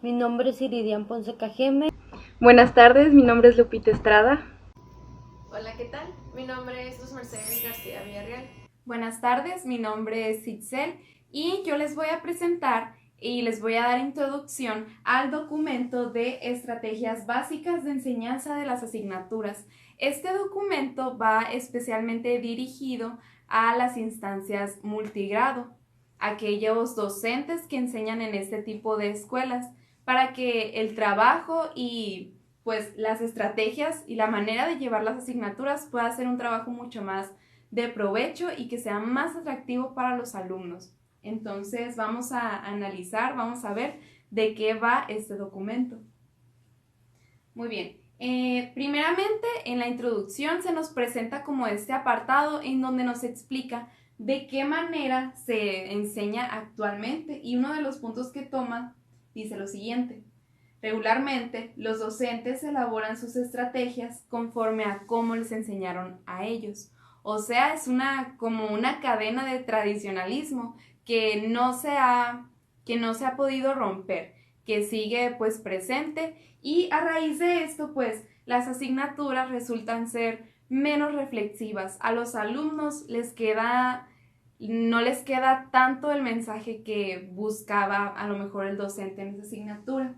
Mi nombre es Iridian Ponce Cajeme. Buenas tardes, mi nombre es Lupita Estrada. Hola, ¿qué tal? Mi nombre es Luz Mercedes García Villarreal. Buenas tardes, mi nombre es Itzel y yo les voy a presentar y les voy a dar introducción al documento de estrategias básicas de enseñanza de las asignaturas. Este documento va especialmente dirigido a las instancias multigrado, aquellos docentes que enseñan en este tipo de escuelas, para que el trabajo y pues las estrategias y la manera de llevar las asignaturas pueda ser un trabajo mucho más de provecho y que sea más atractivo para los alumnos. Entonces vamos a analizar, vamos a ver de qué va este documento. Muy bien, primeramente en la introducción se nos presenta como este apartado en donde nos explica de qué manera se enseña actualmente, y uno de los puntos que toma dice lo siguiente: regularmente los docentes elaboran sus estrategias conforme a cómo les enseñaron a ellos. O sea, es como una cadena de tradicionalismo que no se ha podido romper, que sigue pues presente, y a raíz de esto pues las asignaturas resultan ser menos reflexivas. A los alumnos no les queda tanto el mensaje que buscaba a lo mejor el docente en esa asignatura.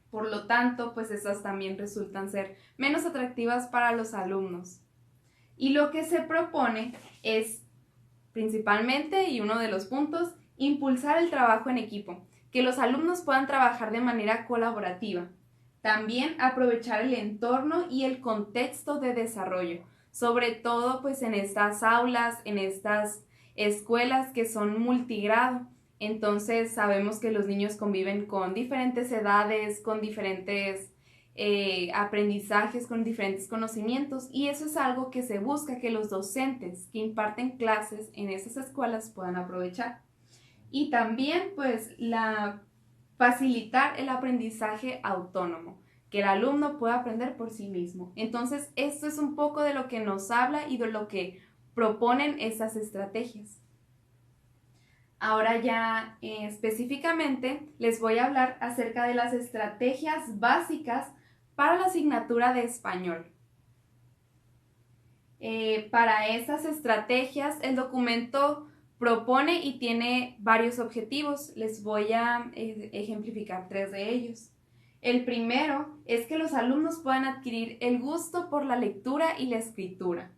Por lo tanto, pues esas también resultan ser menos atractivas para los alumnos. Y lo que se propone es, principalmente, y uno de los puntos, impulsar el trabajo en equipo, que los alumnos puedan trabajar de manera colaborativa. También aprovechar el entorno y el contexto de desarrollo, sobre todo pues en estas aulas, en estas escuelas que son multigrado. Entonces sabemos que los niños conviven con diferentes edades, con diferentes aprendizajes, con diferentes conocimientos, y eso es algo que se busca que los docentes que imparten clases en esas escuelas puedan aprovechar. Y también pues facilitar el aprendizaje autónomo, que el alumno pueda aprender por sí mismo. Entonces esto es un poco de lo que nos habla y de lo que proponen esas estrategias. Ahora ya específicamente les voy a hablar acerca de las estrategias básicas para la asignatura de español. Para estas estrategias el documento propone y tiene varios objetivos. Les voy a ejemplificar 3 de ellos. El primero es que los alumnos puedan adquirir el gusto por la lectura y la escritura.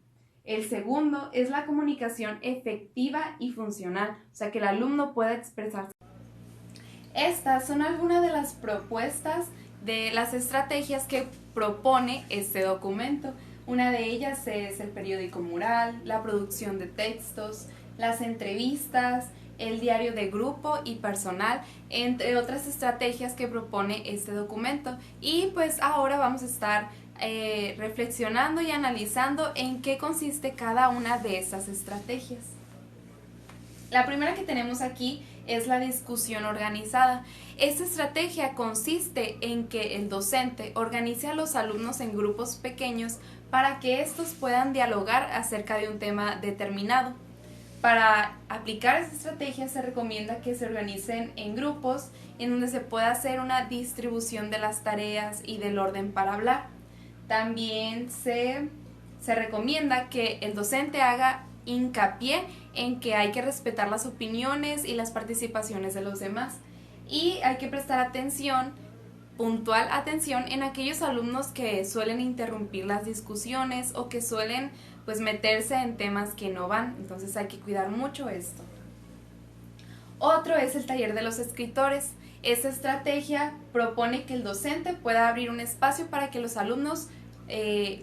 El segundo es la comunicación efectiva y funcional, o sea, que el alumno pueda expresarse. Estas son algunas de las propuestas de las estrategias que propone este documento. Una de ellas es el periódico mural, la producción de textos, las entrevistas, el diario de grupo y personal, entre otras estrategias que propone este documento. Y pues ahora vamos a estar reflexionando y analizando en qué consiste cada una de esas estrategias. La primera que tenemos aquí es la discusión organizada. Esta estrategia consiste en que el docente organice a los alumnos en grupos pequeños para que estos puedan dialogar acerca de un tema determinado. Para aplicar esta estrategia se recomienda que se organicen en grupos en donde se pueda hacer una distribución de las tareas y del orden para hablar. También se recomienda que el docente haga hincapié en que hay que respetar las opiniones y las participaciones de los demás, y hay que prestar atención, puntual atención, en aquellos alumnos que suelen interrumpir las discusiones o que suelen pues meterse en temas que no van. Entonces hay que cuidar mucho esto. Otro es el taller de los escritores. Esta estrategia propone que el docente pueda abrir un espacio para que los alumnos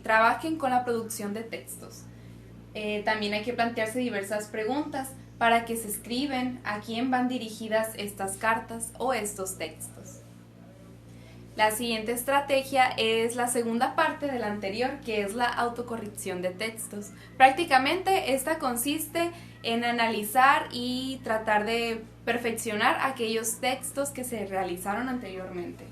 trabajen con la producción de textos. También hay que plantearse diversas preguntas para que se escriben, a quién van dirigidas estas cartas o estos textos. La siguiente estrategia es la segunda parte de la anterior, que es la autocorrección de textos. Prácticamente esta consiste en analizar y tratar de perfeccionar aquellos textos que se realizaron anteriormente.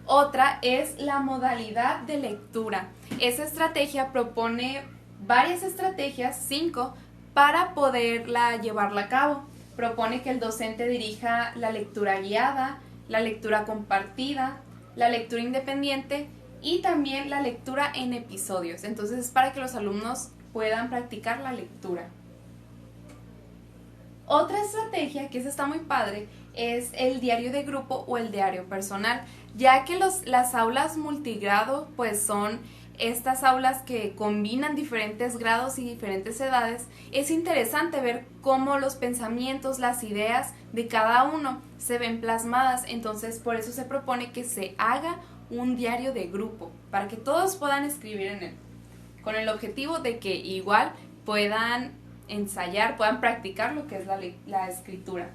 Otra es la modalidad de lectura. Esa estrategia propone varias estrategias, 5, para poderla llevarla a cabo. Propone que el docente dirija la lectura guiada, la lectura compartida, la lectura independiente y también la lectura en episodios. Entonces es para que los alumnos puedan practicar la lectura. Otra estrategia, que esa está muy padre, es el diario de grupo o el diario personal, ya que las aulas multigrado pues son estas aulas que combinan diferentes grados y diferentes edades. Es interesante ver cómo los pensamientos, las ideas de cada uno se ven plasmadas. Entonces por eso se propone que se haga un diario de grupo, para que todos puedan escribir en él, con el objetivo de que igual puedan ensayar, puedan practicar lo que es la escritura.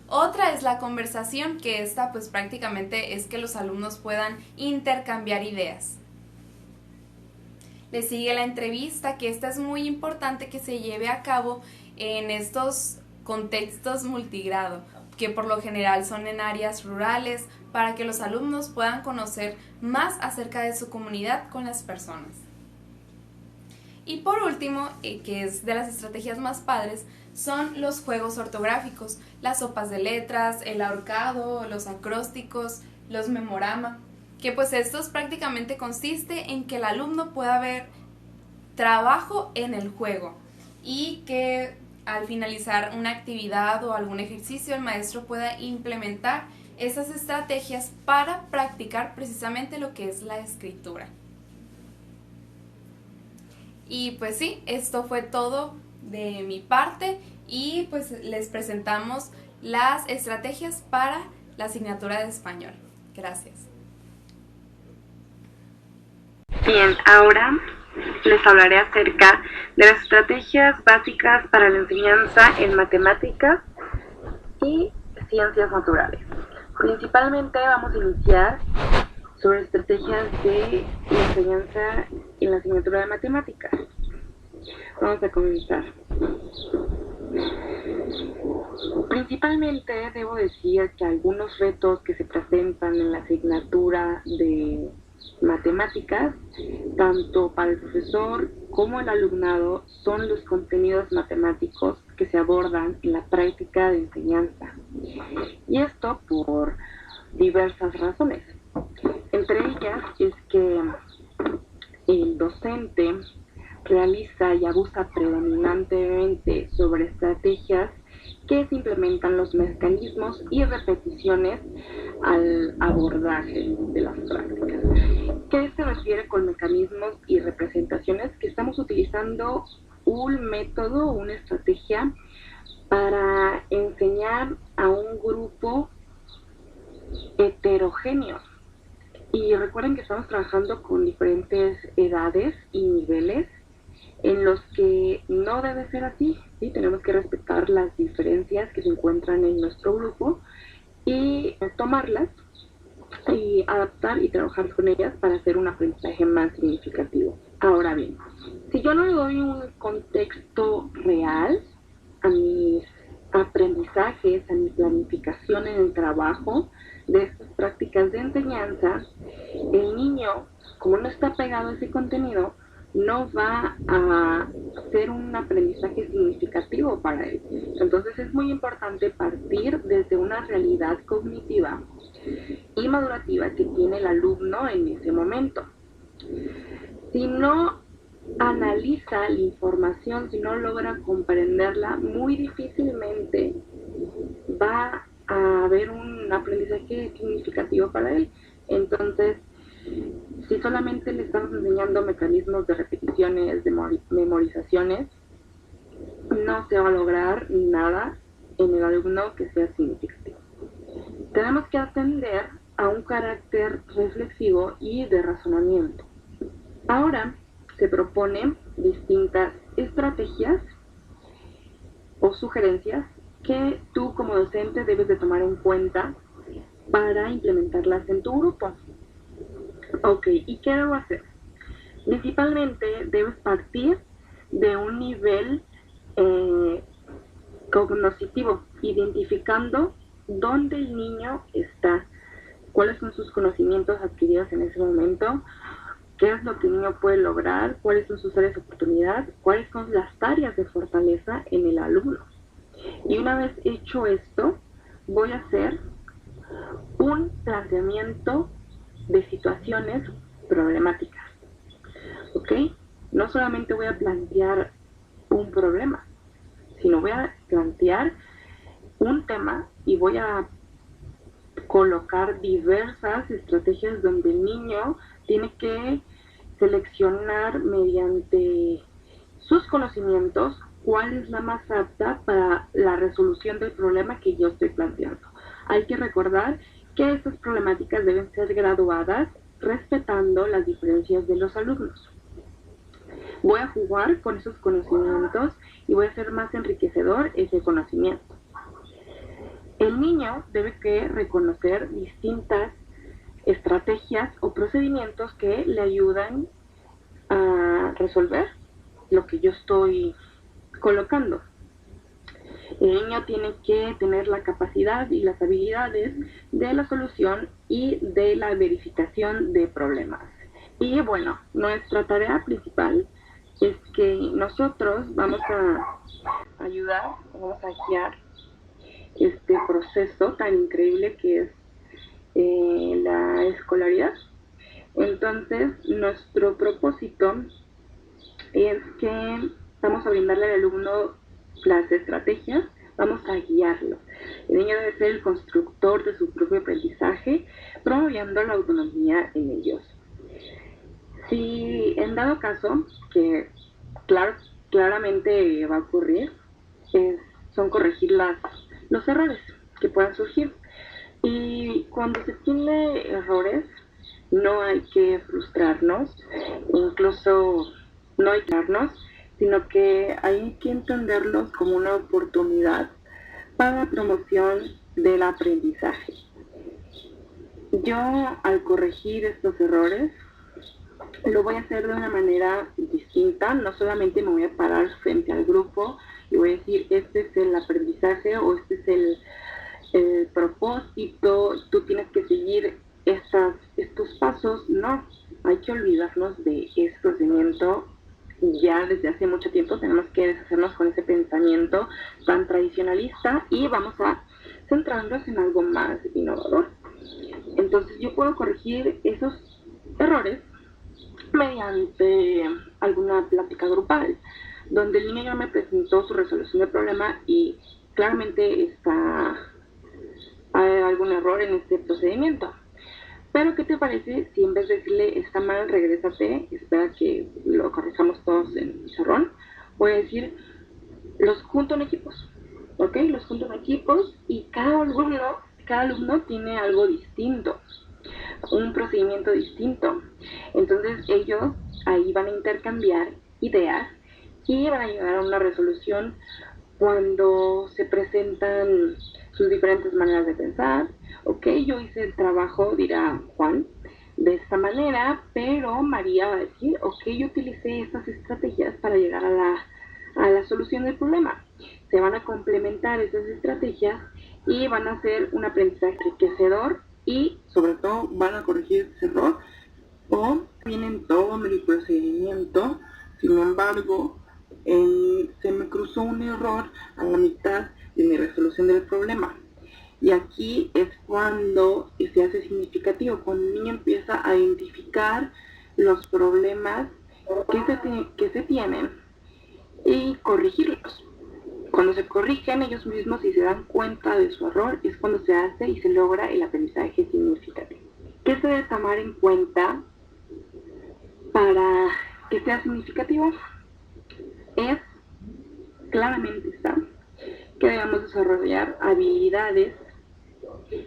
Otra es la conversación, que esta pues prácticamente es que los alumnos puedan intercambiar ideas. Le sigue la entrevista, que esta es muy importante que se lleve a cabo en estos contextos multigrado, que por lo general son en áreas rurales, para que los alumnos puedan conocer más acerca de su comunidad con las personas. Y por último, que es de las estrategias más padres, son los juegos ortográficos, las sopas de letras, el ahorcado, los acrósticos, los memorama, que pues estos prácticamente consiste en que el alumno pueda ver trabajo en el juego y que al finalizar una actividad o algún ejercicio el maestro pueda implementar esas estrategias para practicar precisamente lo que es la escritura. Y pues sí, esto fue todo de mi parte y pues les presentamos las estrategias para la asignatura de español. Gracias. Bien, ahora les hablaré acerca de las estrategias básicas para la enseñanza en matemáticas y ciencias naturales. Principalmente vamos a iniciar sobre estrategias de enseñanza en la asignatura de matemáticas. Vamos a comenzar. Principalmente debo decir que algunos retos que se presentan en la asignatura de matemáticas, tanto para el profesor como el alumnado, son los contenidos matemáticos que se abordan en la práctica de enseñanza. Y esto por diversas razones. Entre ellas es que el docente realiza y abusa predominantemente sobre estrategias que se implementan los mecanismos y repeticiones al abordaje de las prácticas. ¿Qué se refiere con mecanismos y representaciones? Que estamos utilizando un método, una estrategia para enseñar a un grupo heterogéneo. Y recuerden que estamos trabajando con diferentes edades y niveles en los que no debe ser así, ¿sí? Tenemos que respetar las diferencias que se encuentran en nuestro grupo y tomarlas y adaptar y trabajar con ellas para hacer un aprendizaje más significativo. Ahora bien, si yo no le doy un contexto real a mis aprendizajes, a mi planificación en el trabajo de estas prácticas de enseñanza, el niño, como no está pegado a ese contenido, no va a ser un aprendizaje significativo para él. Entonces es muy importante partir desde una realidad cognitiva y madurativa que tiene el alumno en ese momento. Si no analiza la información, si no logra comprenderla, muy difícilmente va a haber un aprendizaje significativo para él. Entonces, si solamente le estamos enseñando mecanismos de repeticiones, de memorizaciones, no se va a lograr nada en el alumno que sea significativo. Tenemos que atender a un carácter reflexivo y de razonamiento. Ahora se proponen distintas estrategias o sugerencias que tú como docente debes de tomar en cuenta para implementarlas en tu grupo. Ok, ¿y qué debo hacer? Principalmente debes partir de un nivel cognoscitivo, identificando dónde el niño está, cuáles son sus conocimientos adquiridos en ese momento, qué es lo que el niño puede lograr, cuáles son sus áreas de oportunidad, cuáles son las áreas de fortaleza en el alumno. Y una vez hecho esto, voy a hacer planteamiento de situaciones problemáticas, ¿ok? No solamente voy a plantear un problema, sino voy a plantear un tema y voy a colocar diversas estrategias donde el niño tiene que seleccionar mediante sus conocimientos cuál es la más apta para la resolución del problema que yo estoy planteando. Hay que recordar que estas problemáticas deben ser graduadas respetando las diferencias de los alumnos. Voy a jugar con esos conocimientos y voy a hacer más enriquecedor ese conocimiento. El niño debe que reconocer distintas estrategias o procedimientos que le ayudan a resolver lo que yo estoy colocando. El niño tiene que tener la capacidad y las habilidades de la solución y de la verificación de problemas. Y bueno, nuestra tarea principal es que nosotros vamos a ayudar, vamos a guiar este proceso tan increíble que es la escolaridad. Entonces, nuestro propósito es que vamos a brindarle al alumno las estrategias, vamos a guiarlo. El niño debe ser el constructor de su propio aprendizaje, promoviendo la autonomía en ellos. Si en dado caso, que claramente va a ocurrir, son corregir los errores que puedan surgir. Y cuando se tiene errores, no hay que frustrarnos, incluso no hay que darnos, sino que hay que entenderlos como una oportunidad para la promoción del aprendizaje. Yo, al corregir estos errores, lo voy a hacer de una manera distinta. No solamente me voy a parar frente al grupo y voy a decir, este es el aprendizaje o este es el propósito, tú tienes que seguir estos pasos. No, hay que olvidarnos de ese procedimiento. Ya desde hace mucho tiempo tenemos que deshacernos con ese pensamiento tan tradicionalista y vamos a centrarnos en algo más innovador. Entonces yo puedo corregir esos errores mediante alguna plática grupal, donde el niño ya me presentó su resolución del problema y claramente hay algún error en este procedimiento. Pero, ¿qué te parece si en vez de decirle está mal, regrésate, espera que lo corrijamos todos en el pizarrón? Voy a decir, los junto en equipos, ¿ok? Los junto en equipos y cada alumno tiene algo distinto, un procedimiento distinto. Entonces ellos ahí van a intercambiar ideas y van a llegar a una resolución cuando se presentan sus diferentes maneras de pensar. Ok, yo hice el trabajo, dirá Juan, de esta manera, pero María va a decir, ok, yo utilicé estas estrategias para llegar a la solución del problema. Se van a complementar esas estrategias y van a hacer un aprendizaje enriquecedor y sobre todo van a corregir ese error o vienen todo el procedimiento. Sin embargo, se me cruzó un error a la mitad de mi resolución del problema. Y aquí es cuando se hace significativo, cuando el niño empieza a identificar los problemas que se tienen y corregirlos. Cuando se corrigen ellos mismos y se dan cuenta de su error, es cuando se hace y se logra el aprendizaje significativo. ¿Qué se debe tomar en cuenta para que sea significativo? Es, claramente está, que debemos desarrollar habilidades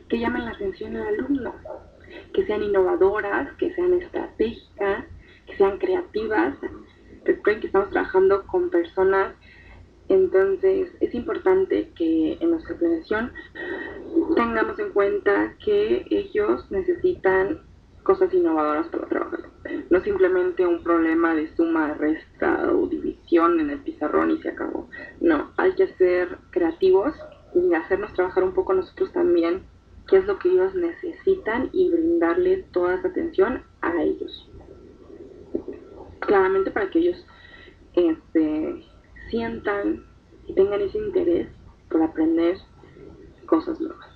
que llamen la atención al alumno, que sean innovadoras, que sean estratégicas, que sean creativas. Recuerden que estamos trabajando con personas, entonces es importante que en nuestra planeación tengamos en cuenta que ellos necesitan cosas innovadoras para trabajar. No simplemente un problema de suma, resta o división en el pizarrón y se acabó. No, hay que ser creativos y hacernos trabajar un poco nosotros también qué es lo que ellos necesitan y brindarles toda esa atención a ellos. Claramente para que ellos sientan y tengan ese interés por aprender cosas nuevas.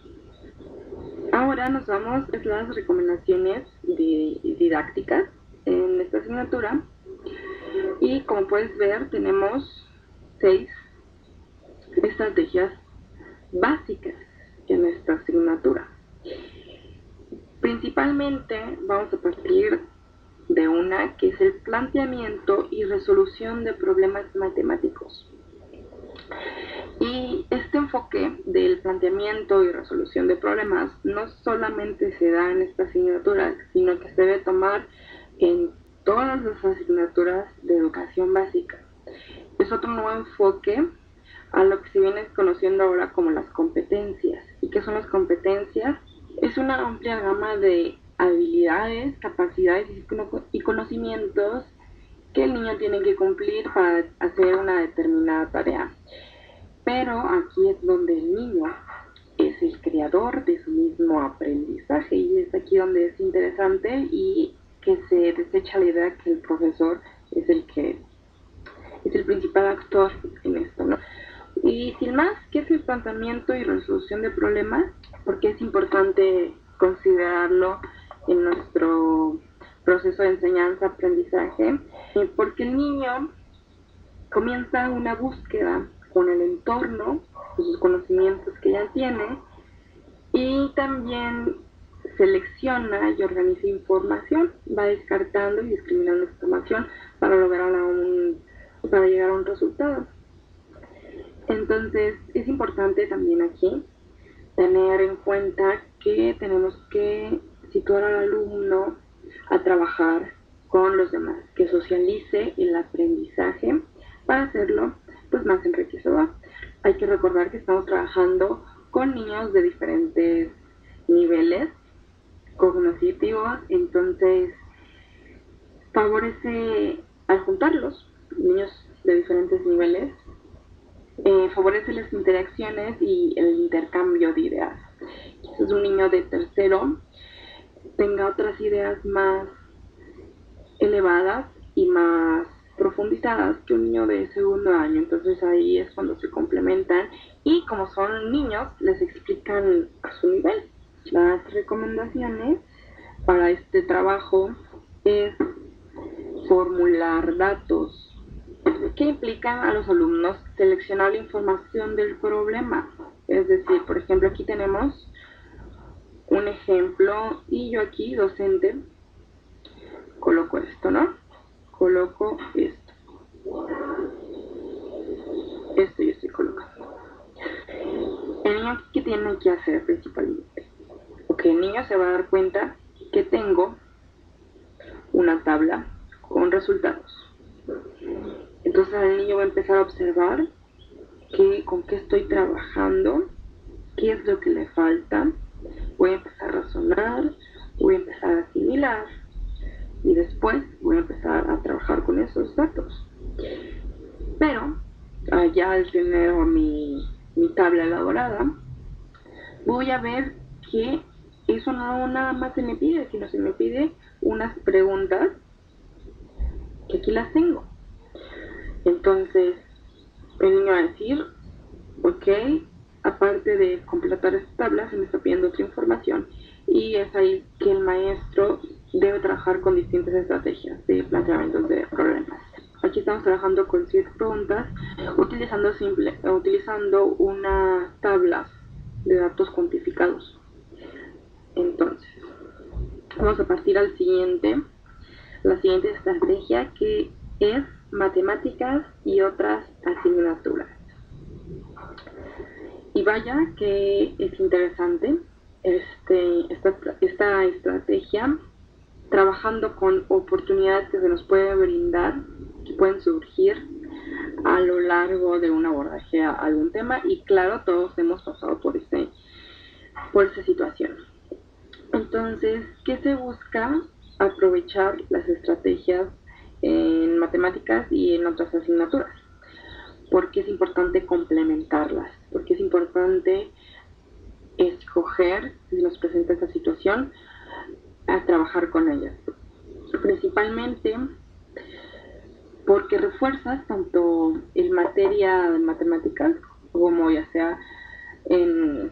Ahora nos vamos a las recomendaciones didácticas en esta asignatura y como puedes ver tenemos 6 estrategias básicas en esta asignatura. Principalmente vamos a partir de una que es el planteamiento y resolución de problemas matemáticos. Y este enfoque del planteamiento y resolución de problemas no solamente se da en esta asignatura, sino que se debe tomar en todas las asignaturas de educación básica. Es otro nuevo enfoque a lo que se viene conociendo ahora como las competencias. ¿Y qué son las competencias? Es una amplia gama de habilidades, capacidades y conocimientos que el niño tiene que cumplir para hacer una determinada tarea. Pero aquí es donde el niño es el creador de su mismo aprendizaje y es aquí donde es interesante y que se desecha la idea que el profesor es el principal actor en esto, ¿no? Y sin más, ¿qué es el planteamiento y resolución de problemas? Porque es importante considerarlo en nuestro proceso de enseñanza-aprendizaje, porque el niño comienza una búsqueda con el entorno, con sus conocimientos que ya tiene, y también selecciona y organiza información, va descartando y discriminando información para para llegar a un resultado. Entonces es importante también aquí tener en cuenta que tenemos que situar al alumno a trabajar con los demás, que socialice el aprendizaje para hacerlo pues más enriquecedor. Hay que recordar que estamos trabajando con niños de diferentes niveles cognitivos, entonces favorece al juntarlos, niños de diferentes niveles, favorece las interacciones y el intercambio de ideas. Quizás un niño de tercero tenga otras ideas más elevadas y más profundizadas que un niño de segundo año, entonces ahí es cuando se complementan y como son niños les explican a su nivel. Las recomendaciones para este trabajo es formular datos que implican a los alumnos seleccionar la información del problema. Es decir, por ejemplo, aquí tenemos un ejemplo y yo aquí, docente, coloco esto, ¿no? Coloco esto. Esto yo estoy colocando. El niño, ¿qué tiene que hacer principalmente? Ok, el niño se va a dar cuenta que tengo una tabla con resultados. Entonces el niño va a empezar a observar con qué estoy trabajando, qué es lo que le falta. Voy a empezar a razonar, voy a empezar a asimilar y después voy a empezar a trabajar con esos datos. Pero ya al tener mi tabla elaborada, voy a ver que eso no nada más se me pide, sino se me pide unas preguntas que aquí las tengo. Entonces el niño va a decir, ok, aparte de completar esta tabla, se me está pidiendo otra información y es ahí que el maestro debe trabajar con distintas estrategias de planteamientos de problemas. Aquí estamos trabajando con 7 preguntas utilizando unas tablas de datos cuantificados. Entonces, vamos a partir la siguiente estrategia que es matemáticas y otras asignaturas. Y vaya que es interesante esta estrategia, trabajando con oportunidades que se nos pueden brindar, que pueden surgir a lo largo de un abordaje a algún tema y claro, todos hemos pasado por esa situación. Entonces, ¿qué se busca? Aprovechar las estrategias en matemáticas y en otras asignaturas. Porque es importante complementarlas, porque es importante escoger, si nos presenta esta situación, a trabajar con ellas. Principalmente porque refuerzas tanto en materia de matemáticas como ya sea en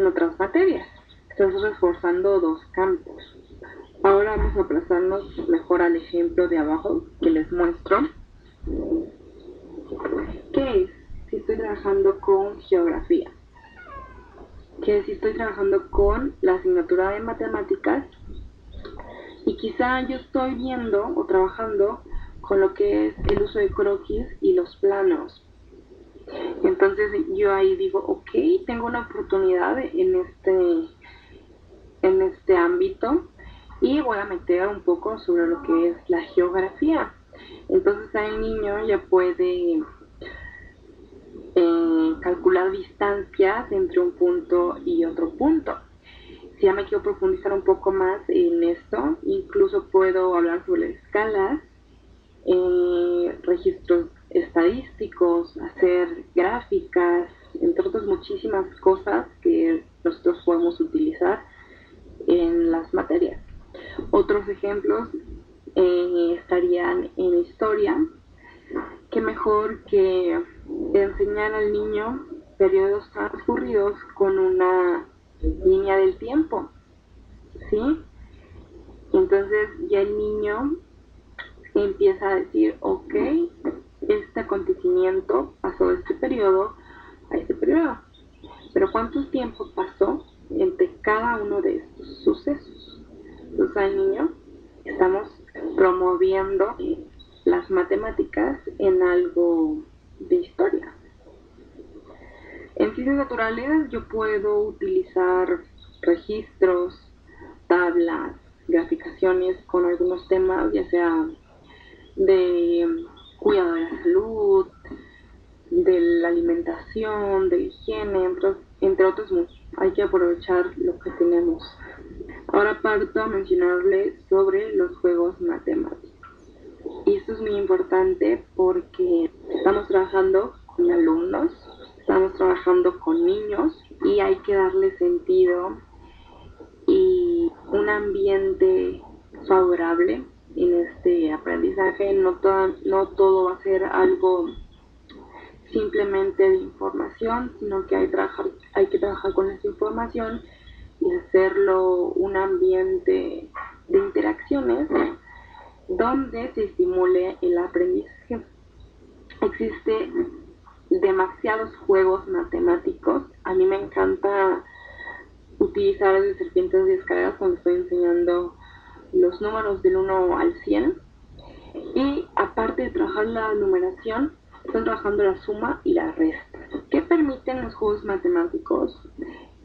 otras materias. estás reforzando dos campos. Ahora vamos a aplazarnos mejor al ejemplo de abajo que les muestro. ¿Qué es si estoy trabajando con geografía? ¿Qué es si estoy trabajando con la asignatura de matemáticas? Y quizá yo estoy viendo o trabajando con lo que es el uso de croquis y los planos. Entonces yo ahí digo, ok, tengo una oportunidad en este ámbito y voy a meter un poco sobre lo que es la geografía. Entonces ahí el niño ya puede calcular distancias entre un punto y otro punto. Si ya me quiero profundizar un poco más en esto, incluso puedo hablar sobre escalas, registros estadísticos, hacer gráficas, entre otras muchísimas cosas que nosotros podemos utilizar en las materias. Otros ejemplos estarían en historia. Qué mejor que enseñar al niño periodos transcurridos con una línea del tiempo, ¿sí? Entonces ya el niño empieza a decir, ok, este acontecimiento pasó de este periodo a este periodo, pero ¿cuánto tiempo pasó entre cada uno de estos sucesos? Entonces al niño estamos promoviendo las matemáticas en algo de historia. En ciencias naturales yo puedo utilizar registros, tablas, graficaciones con algunos temas, ya sea de cuidado de la salud, de la alimentación, de higiene, entre otros muchos. Hay que aprovechar lo que tenemos. Ahora parto a mencionarles sobre los juegos matemáticos. Y esto es muy importante porque estamos trabajando con alumnos, estamos trabajando con niños y hay que darle sentido y un ambiente favorable en este aprendizaje. No todo va a ser algo simplemente de información, sino que hay que trabajar con esa información y hacerlo un ambiente de interacciones donde se estimule el aprendizaje. Existen demasiados juegos matemáticos. A mí me encanta utilizar el de serpientes y escaleras cuando estoy enseñando los números del 1 al 100. Y aparte de trabajar la numeración, están trabajando la suma y la resta. ¿Qué permiten los juegos matemáticos?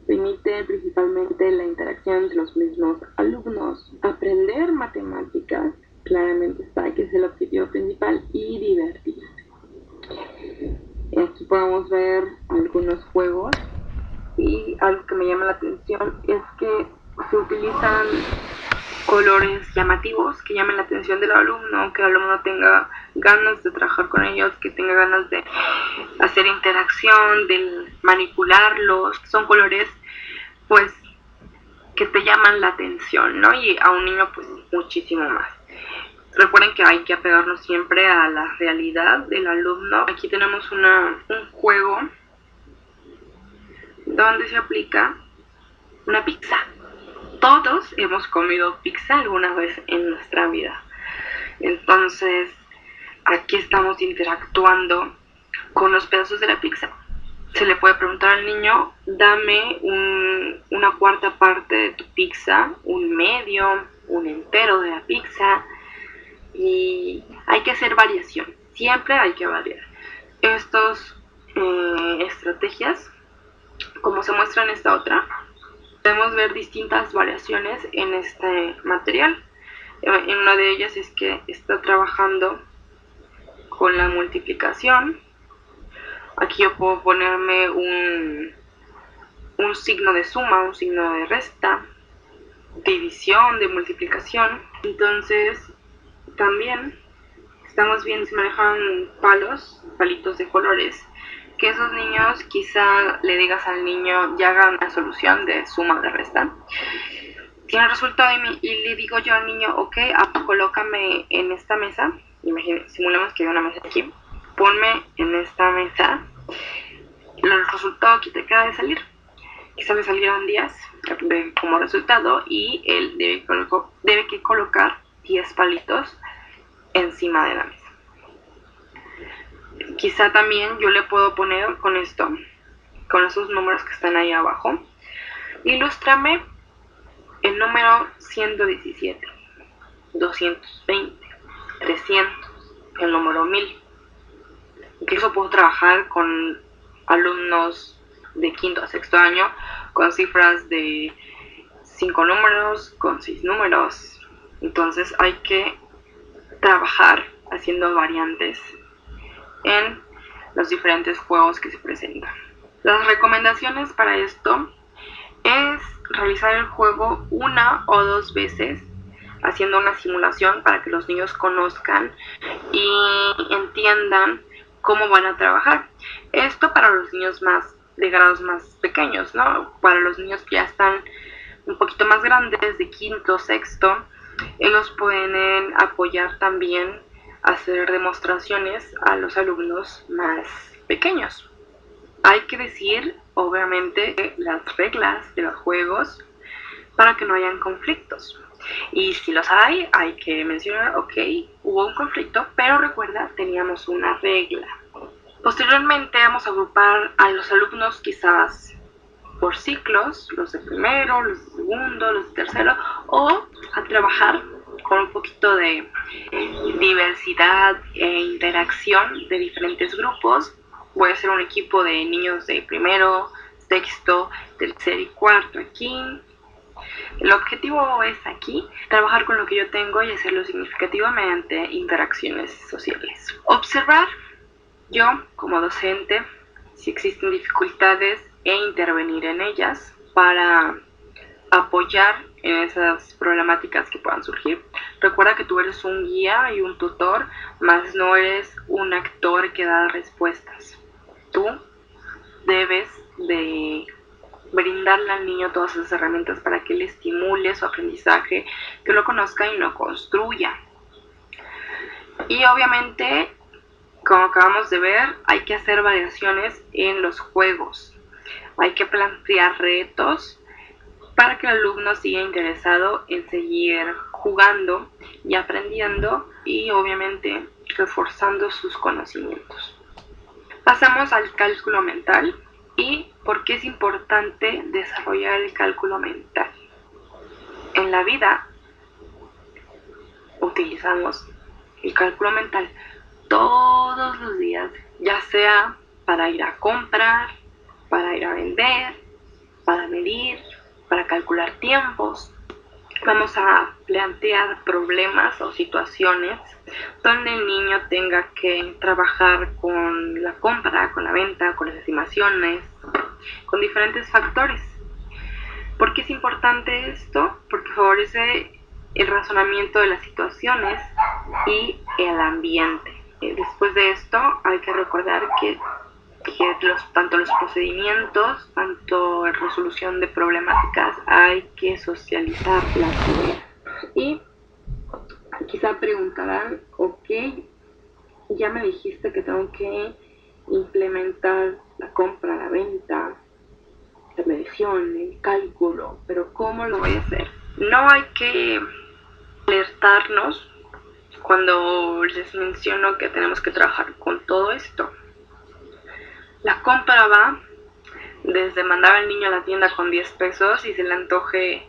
Permite principalmente la interacción entre los mismos alumnos. Aprender matemáticas, claramente está, que es el objetivo principal, y divertirse. Aquí podemos ver algunos juegos y algo que me llama la atención es que se utilizan colores llamativos que llamen la atención del alumno, que el alumno tenga ganas de trabajar con ellos, que tenga ganas de hacer interacción, de manipularlos. Son colores pues que te llaman la atención, ¿no? Y a un niño pues muchísimo más. Recuerden que hay que apegarnos siempre a la realidad del alumno. Aquí tenemos un juego donde se aplica una pizza. Todos hemos comido pizza alguna vez en nuestra vida. Entonces, aquí estamos interactuando con los pedazos de la pizza. Se le puede preguntar al niño, dame una cuarta parte de tu pizza, un medio, un entero de la pizza. Y hay que hacer variación, siempre hay que variar. Estas estrategias, como se muestra en esta otra, podemos ver distintas variaciones en este material. En una de ellas es que está trabajando con la multiplicación. Aquí yo puedo ponerme un signo de suma, un signo de resta, división, de multiplicación. Entonces también estamos viendo si manejan palitos de colores, que esos niños quizá le digas al niño ya haga una solución de suma de resta. Tiene el resultado y le digo yo al niño, ok, colócame en esta mesa, simulemos que hay una mesa aquí, ponme en esta mesa el resultado que te acaba de salir. quizá le salieron 10 como resultado y él debe que colocar 10 palitos encima de la mesa. Quizá también yo le puedo poner con esto, con esos números que están ahí abajo, ilústrame el número 117, 220, 300, el número 1000. Incluso puedo trabajar con alumnos de quinto a sexto año con cifras de 5 números, con 6 números. Entonces hay que trabajar haciendo variantes en los diferentes juegos que se presentan. Las recomendaciones para esto es realizar el juego 1 o 2 veces haciendo una simulación para que los niños conozcan y entiendan cómo van a trabajar. Esto para los niños de grados más pequeños, ¿no? Para los niños que ya están un poquito más grandes, de quinto, sexto, ellos pueden apoyar también, hacer demostraciones a los alumnos más pequeños. Hay que decir, obviamente, las reglas de los juegos para que no hayan conflictos. Y si los hay que mencionar, ok, hubo un conflicto, pero recuerda, teníamos una regla. Posteriormente vamos a agrupar a los alumnos quizás por ciclos, los de primero, los de segundo, los de tercero, o a trabajar con un poquito de diversidad e interacción de diferentes grupos. Voy a hacer un equipo de niños de primero, sexto, tercero y cuarto aquí. El objetivo es aquí trabajar con lo que yo tengo y hacerlo significativo mediante interacciones sociales. Observar yo como docente si existen dificultades e intervenir en ellas para apoyar en esas problemáticas que puedan surgir. Recuerda que tú eres un guía y un tutor, más no eres un actor que da respuestas. Tú debes de brindarle al niño todas esas herramientas para que él estimule su aprendizaje, que lo conozca y lo construya. Y obviamente, como acabamos de ver, hay que hacer variaciones en los juegos. Hay que plantear retos para que el alumno siga interesado en seguir jugando y aprendiendo y obviamente reforzando sus conocimientos. Pasamos al cálculo mental y por qué es importante desarrollar el cálculo mental. En la vida utilizamos el cálculo mental todos los días, ya sea para ir a comprar, para ir a vender, para medir, para calcular tiempos. Vamos a plantear problemas o situaciones donde el niño tenga que trabajar con la compra, con la venta, con las estimaciones, con diferentes factores. ¿Por qué es importante esto? Porque favorece el razonamiento de las situaciones y el ambiente. Después de esto hay que recordar que tanto los procedimientos, tanto en resolución de problemáticas, hay que socializar las ideas. Y quizá preguntarán, ok, ya me dijiste que tengo que implementar la compra, la venta, la medición, el cálculo, pero ¿cómo lo voy a hacer? No hay que alertarnos cuando les menciono que tenemos que trabajar con todo esto. La compra va desde mandar al niño a la tienda con 10 pesos y se le antoje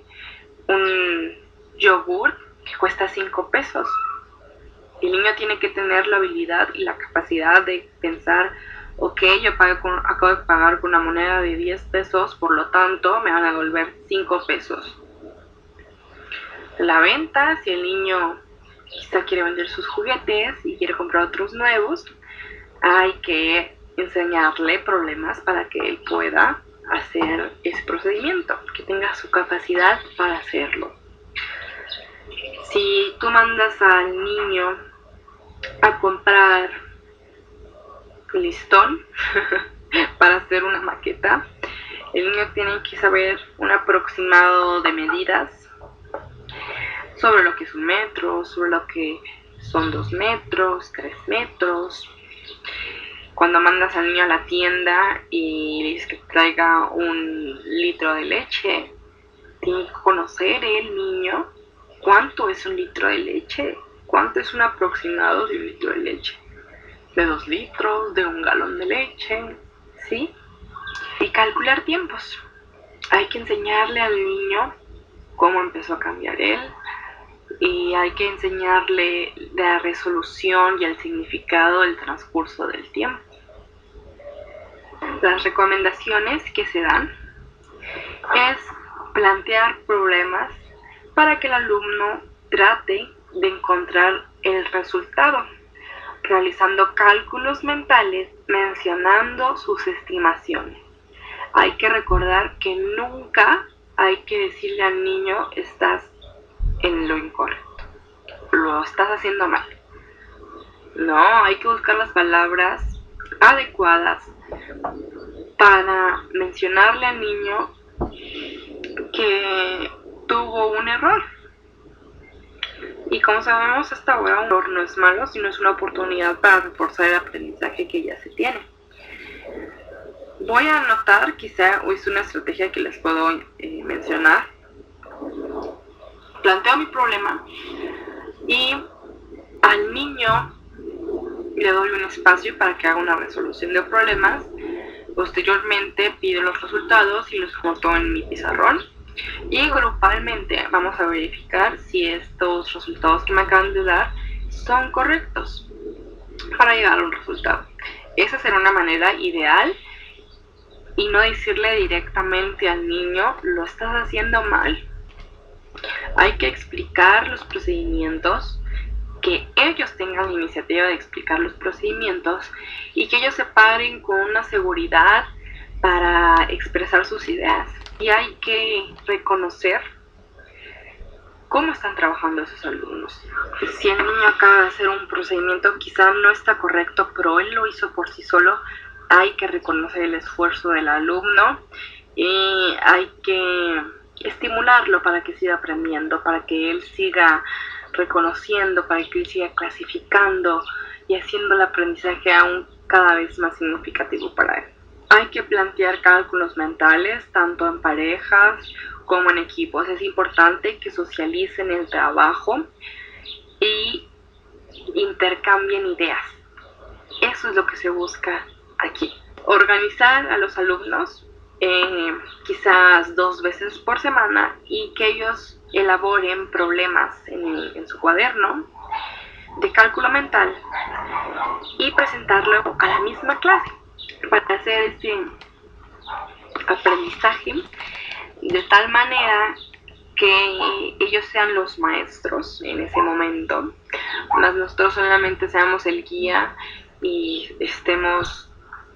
un yogur que cuesta 5 pesos. El niño tiene que tener la habilidad y la capacidad de pensar, ok, yo acabo de pagar con una moneda de 10 pesos, por lo tanto me van a devolver 5 pesos. La venta, si el niño quizá quiere vender sus juguetes y quiere comprar otros nuevos, hay que enseñarle problemas para que él pueda hacer ese procedimiento, que tenga su capacidad para hacerlo. Si tú mandas al niño a comprar un listón para hacer una maqueta, el niño tiene que saber un aproximado de medidas sobre lo que es 1 metro, sobre lo que son 2 metros, 3 metros. cuando mandas al niño a la tienda y le dices que traiga 1 litro de leche, tiene que conocer el niño cuánto es 1 litro de leche, cuánto es un aproximado de 1 litro de leche, de 2 litros, de 1 galón de leche, ¿sí? Y calcular tiempos. Hay que enseñarle al niño cómo empezó a cambiar él, y hay que enseñarle la resolución y el significado del transcurso del tiempo. Las recomendaciones que se dan es plantear problemas para que el alumno trate de encontrar el resultado, realizando cálculos mentales mencionando sus estimaciones. Hay que recordar que nunca hay que decirle al niño estás en lo incorrecto, lo estás haciendo mal. No, hay que buscar las palabras adecuadas para mencionarle al niño que tuvo un error. Y como sabemos, hasta ahora un error no es malo, sino es una oportunidad para reforzar el aprendizaje que ya se tiene. Voy a anotar, quizá es una estrategia que les puedo mencionar. Planteo mi problema y al niño le doy un espacio para que haga una resolución de problemas. Posteriormente pido los resultados y los anoto en mi pizarrón. Y grupalmente vamos a verificar si estos resultados que me acaban de dar son correctos para llegar a un resultado. Esa será una manera ideal, y no decirle directamente al niño lo estás haciendo mal. Hay que explicar los procedimientos, que ellos tengan la iniciativa de explicar los procedimientos y que ellos se paren con una seguridad para expresar sus ideas. Y hay que reconocer cómo están trabajando esos alumnos. Si el niño acaba de hacer un procedimiento quizá no está correcto, pero él lo hizo por sí solo, hay que reconocer el esfuerzo del alumno y hay que estimularlo para que siga aprendiendo, para que él siga reconociendo, para que él siga clasificando y haciendo el aprendizaje aún cada vez más significativo para él. Hay que plantear cálculos mentales tanto en parejas como en equipos. Es importante que socialicen el trabajo y intercambien ideas. Eso es lo que se busca aquí. Organizar a los alumnos quizás 2 veces por semana y que ellos elaboren problemas en su cuaderno de cálculo mental y presentarlo a la misma clase para hacer este aprendizaje de tal manera que ellos sean los maestros en ese momento, más nosotros solamente seamos el guía y estemos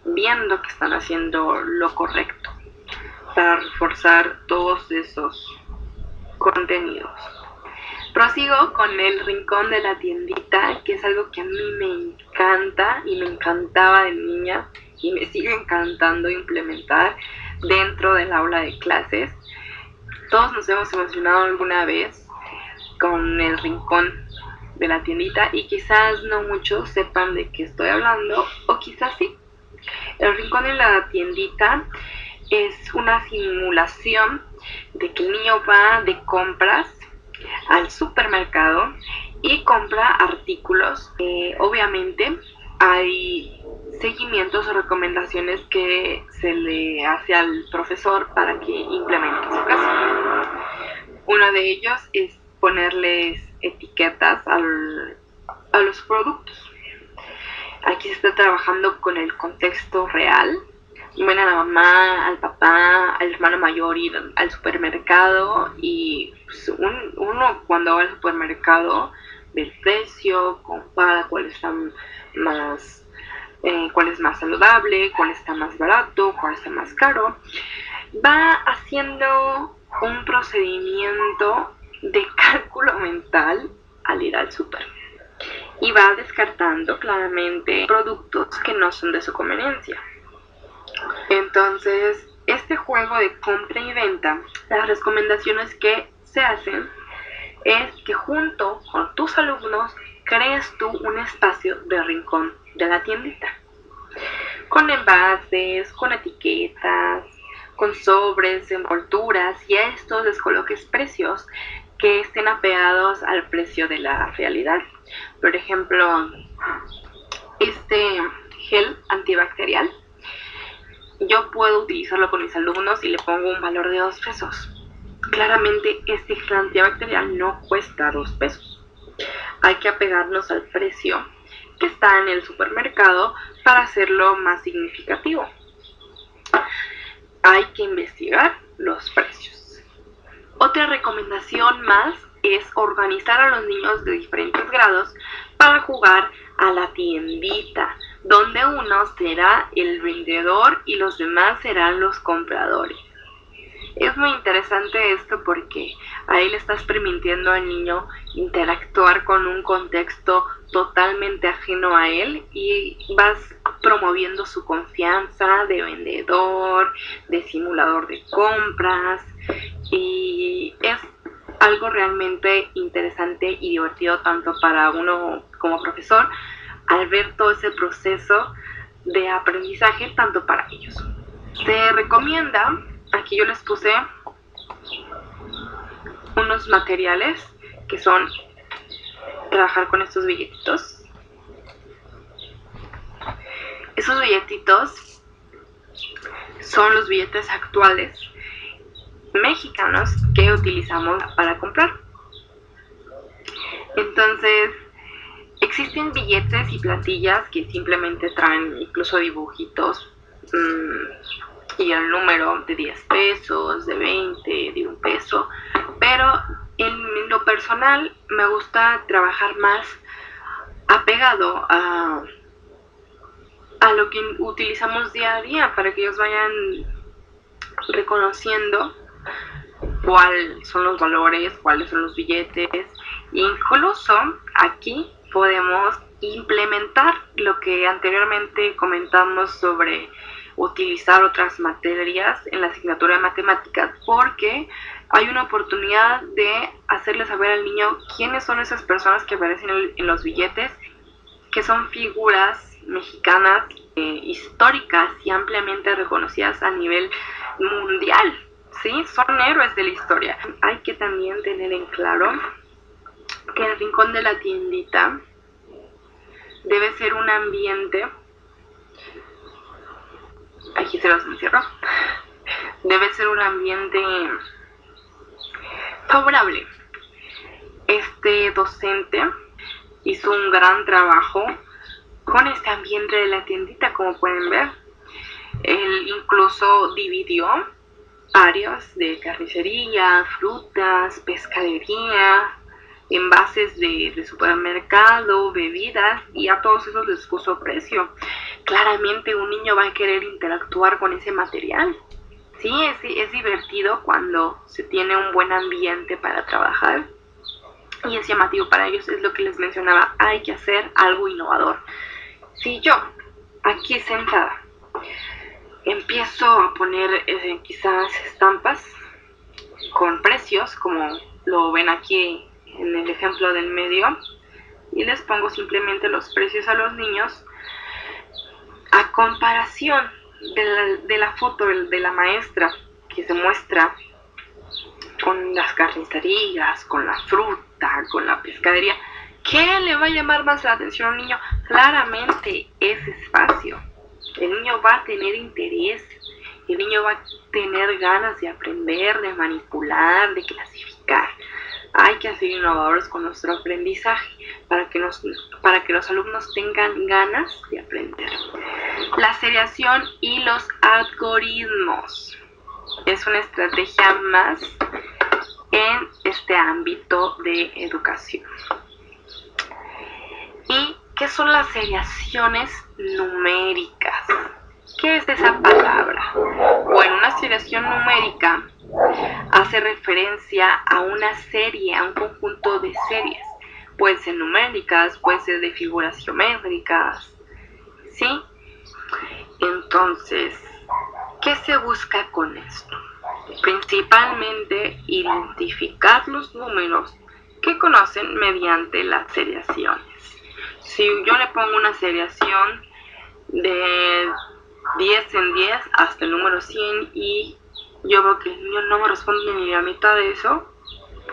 viendo que están haciendo lo correcto para reforzar todos esos contenidos. Prosigo con el rincón de la tiendita, que es algo que a mí me encanta y me encantaba de niña y me sigue encantando implementar dentro del aula de clases. Todos nos hemos emocionado alguna vez con el rincón de la tiendita y quizás no muchos sepan de qué estoy hablando, o quizás sí. El rincón de la tiendita es una simulación de que el niño va de compras al supermercado y compra artículos. Obviamente hay seguimientos o recomendaciones que se le hace al profesor para que implemente su caso. Uno de ellos es ponerles etiquetas a los productos. Aquí se está trabajando con el contexto real. Ven a la mamá, al papá, al hermano mayor ir al supermercado y pues, uno cuando va al supermercado ve el precio, compara cuál está más, cuál es más saludable, cuál está más barato, cuál está más caro. Va haciendo un procedimiento de cálculo mental al ir al super y va descartando claramente productos que no son de su conveniencia. Entonces, este juego de compra y venta, las recomendaciones que se hacen es que junto con tus alumnos crees tú un espacio de rincón de la tiendita. con envases, con etiquetas, con sobres, envolturas, y a estos les coloques precios que estén apegados al precio de la realidad. Por ejemplo, este gel antibacterial, yo puedo utilizarlo con mis alumnos y le pongo un valor de 2 pesos. Claramente este gel antibacterial no cuesta 2 pesos. Hay que apegarnos al precio que está en el supermercado para hacerlo más significativo. Hay que investigar los precios. Otra recomendación más es organizar a los niños de diferentes grados para jugar a la tiendita, donde uno será el vendedor y los demás serán los compradores. Es muy interesante esto porque ahí le estás permitiendo al niño interactuar con un contexto totalmente ajeno a él y vas promoviendo su confianza de vendedor, de simulador de compras, y es algo realmente interesante y divertido tanto para uno como profesor al ver todo ese proceso de aprendizaje tanto para ellos. Se recomienda, aquí yo les puse unos materiales que son trabajar con estos billetitos. Esos billetitos son los billetes actuales mexicanos que utilizamos para comprar. Entonces, existen billetes y plantillas que simplemente traen incluso dibujitos y el número de 10 pesos, de 20, de 1 peso, pero en lo personal me gusta trabajar más apegado a lo que utilizamos día a día para que ellos vayan reconociendo cuáles son los valores, cuáles son los billetes. Incluso aquí podemos implementar lo que anteriormente comentamos sobre utilizar otras materias en la asignatura de matemáticas, porque hay una oportunidad de hacerle saber al niño quiénes son esas personas que aparecen en los billetes, que son figuras mexicanas históricas y ampliamente reconocidas a nivel mundial. ¿Sí? Son héroes de la historia. Hay que también tener en claro que el rincón de la tiendita debe ser un ambiente, aquí se los encierro, debe ser un ambiente favorable. Este docente hizo un gran trabajo con este ambiente de la tiendita, como pueden ver. Él incluso dividió áreas de carnicería, frutas, pescadería, envases de supermercado, bebidas, y a todos esos les puso precio. Claramente un niño va a querer interactuar con ese material. Sí, es divertido cuando se tiene un buen ambiente para trabajar y es llamativo para ellos. Es lo que les mencionaba, hay que hacer algo innovador. Si yo, aquí sentada, empiezo a poner quizás estampas con precios, como lo ven aquí en el ejemplo del medio, y les pongo simplemente los precios a los niños a comparación de la foto de la maestra que se muestra con las carnicerías, con la fruta, con la pescadería. ¿Qué le va a llamar más la atención a un niño? Claramente ese espacio. El niño va a tener interés, el niño va a tener ganas de aprender, de manipular, de clasificar. Hay que ser innovadores con nuestro aprendizaje para que los alumnos tengan ganas de aprender. La seriación y los algoritmos es una estrategia más en este ámbito de educación. ¿Y qué son las seriaciones numéricas? ¿Qué es esa palabra? Bueno, una seriación numérica hace referencia a una serie, a un conjunto de series. Pueden ser numéricas, pueden ser de figuras geométricas, ¿sí? Entonces, ¿qué se busca con esto? Principalmente identificar los números que conocen mediante las seriaciones. Si yo le pongo una seriación de 10 en 10 hasta el número 100 y yo veo que el niño no me responde ni la mitad de eso,